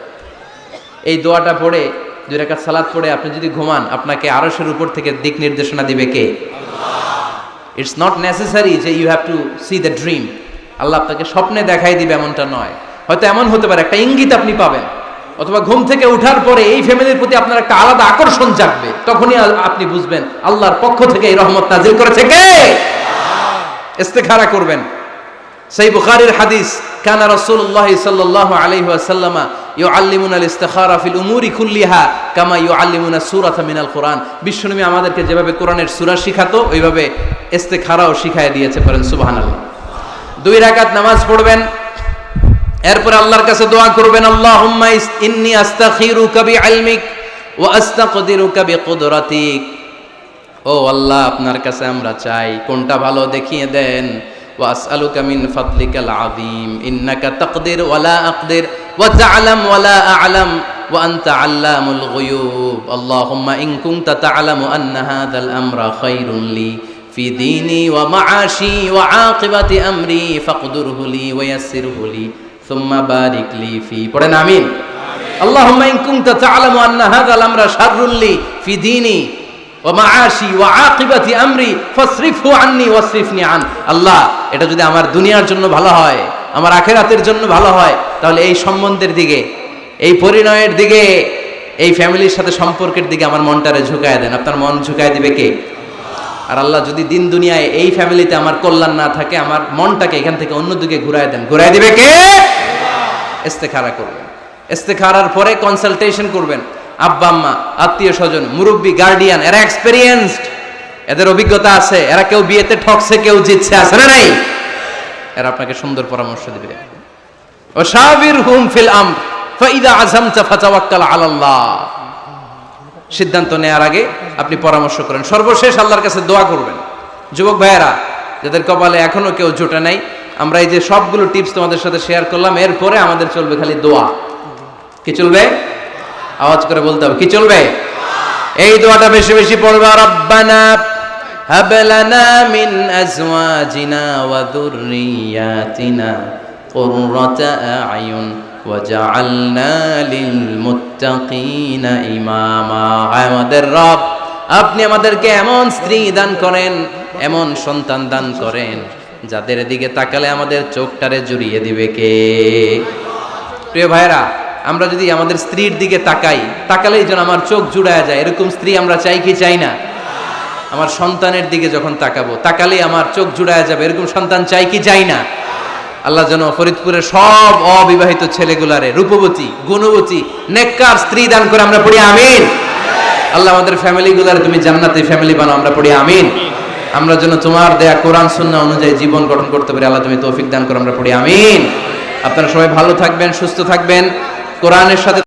এই দোয়াটা পড়ে 2 রাকাত সালাত পড়ে আপনি যদি ঘুমান, আপনাকে আরশের উপর থেকে দিক নির্দেশনা দিবে কে? আল্লাহ। ইটস নট নেসেসারি যে you have to see the dream, আল্লাহ আপনাকে স্বপ্নে দেখাই দিবে এমনটা নয়। হয়তো এমন হতে পারে একটা ইঙ্গিত আপনি পাবেন, অথবা ঘুম থেকে ওঠার পরে এই ফ্যামিলির প্রতি আপনার একটা আলাদা আকর্ষণ জাগবে, তখনই আপনি বুঝবেন আল্লাহর পক্ষ থেকে এই রহমত নাজিল করেছে কে? ইস্তেখারা করবেন। সেই বুখারীর হাদিস, কানা রাসূলুল্লাহ সাল্লাল্লাহু আলাইহি ওয়াসাল্লাম ইউআল্লিমুনা আল ইস্তিখারা ফিল উমুরি কুল্লিহা কামা ইউআল্লিমুনা সূরাতা মিনাল কুরআন। বিশ্বনবী আমাদেরকে যেভাবে কোরআনের সূরা শিখাতো, ওইভাবে ইস্তেখারাও শিখায় দিয়েছে। পড়েন সুবহানাল্লাহ। 2 রাকাত নামাজ পড়বেন, এরপর আল্লাহর কাছে দোয়া করবেন, আল্লাহুম্মা ইন্নী আস্তাখিরুকা বিইলমিক ওয়া আস্তাকদিরুকা বিকুদরাতিক। ও আল্লাহ, আপনার কাছে আমরা চাই, কোনটা ভালো দেখিয়ে দেন। ওয়া আসআলুকা মিন ফাদলিকাল আযীম ইন্নাকা তাকদির ওয়া লা আকদির ওয়া তা'লাম ওয়া লা আ'লাম ওয়া আনতা আল্লামুল গুয়ুব। আল্লাহুম্মা ইন কুনতা তা'লামু আন্না হাযাল আমরা খায়রুন লি ফি দীনি ওয়া মা'আশি ওয়া আকিবাতি আমরি ফাকদুরহু লি ওয়া ইয়াসসিরহু লি সুম্মা বারিক লি ফি। পড়েন আমিন। আল্লাহুম্মা ইন কুনতা তা'লামু আন্না হাযাল আমরা শাররুল লি ফি দীনি ওয়া মা'আশি ওয়া আকিবাতি আমরি ফাসরিফহু আন্নি ওয়াসরিফনি আন। আল্লাহ, এটা যদি আমার দুনিয়ার জন্য ভালো হয়, আমার আখিরাতের জন্য ভালো হয়, তাহলে এই সম্বন্ধের দিকে, এই পরিণয়ের দিকে, এই ফ্যামিলির সাথে সম্পর্কের দিকে আমার মনটারে ঝুঁকায় দেন। আপনার মন ঝুঁকায় দিবে কে? আর আল্লাহ, যদি দিন দুনিয়ায় এই ফ্যামিলিতে আমার কল্যাণ না থাকে, আমার মনটাকে এখান থেকে অন্যদিকে ঘুরায় দেন, ঘুরায় দিবে কে? ইস্তেখারা করবেন। ইস্তেখারার পরে কনসালটেশন করবেন। আব্বা আম্মা, আত্মীয় স্বজন, মুরব্বী, গার্ডিয়ান, এরা এক্সপেরিয়েন্সড, এদের অভিজ্ঞতা আছে, এরা কেউ বিয়েতে ঠকছে, কেউ জিতছে, আছে না নাই? এরা আপনাকে সুন্দর পরামর্শ দিবে। ওয়াশাবিরহুম ফিল আমর ফাইদা আযামতা ফাতাওয়াক্কাল আলাল্লাহ। সিদ্ধান্ত নেওয়ার আগে আপনি পরামর্শ করেন। সর্বশেষ আল্লাহর কাছে দোয়া করবেন। যুবক ভাইয়েরা, যাদের কপালে এখনো কেউ জোটে নাই, আমরা এই যে সবগুলো টিপস তোমাদের সাথে শেয়ার করলাম, এরপরে আমাদের চলবে খালি দোয়া। কি চলবে? আওয়াজ করে বলতে হবে, কি চলবে? এই দোয়াটা বেশি বেশি পড়বা। রব্বানা হাব লানা মিন আজওয়াজিনা ওয়া যুররিয়াতিনা কুররাতা আ'য়ুন ওয়াজআলনা লিল মুত্তাকিনা ইমামা। আমাদের রব, আপনি আমাদেরকে এমন স্ত্রী দান করেন, এমন সন্তান দান করেন, যাদের দিকে তাকালে আমাদের চোখটারে জুড়িয়ে দিবে কে? প্রিয় ভাইরা, আমরা যদি আমাদের স্ত্রীর দিকে তাকালেই যেন আমার চোখ জুড়ায় যায়, এরকম স্ত্রী আমরা চাই কি চাই না? আমার সন্তানের দিকে যখন তাকালেই আমার চোখ জুড়ায় যাবে, এরকম সন্তান চাই কি চাই না? আল্লাহ যেন ফরিদপুরের সব অবিবাহিত ছেলেগুলারে রূপবতী, গুণবতী, নেককার স্ত্রী দান করে, আমরা পড়ি আমিন। আল্লাহ আমাদের ফ্যামিলিগুলারে তুমি জান্নাতি ফ্যামিলি বানাও, আমরা পড়ি আমিন। আমরা যেন তোমার দেয়া কোরআন সুন্নাহ অনুযায়ী জীবন গঠন করতে পারি, আল্লাহ তুমি তৌফিক দান করো, আমরা পড়ি আমিন। আপনারা সবাই ভালো থাকবেন, সুস্থ থাকবেন, কোরআনের সাথে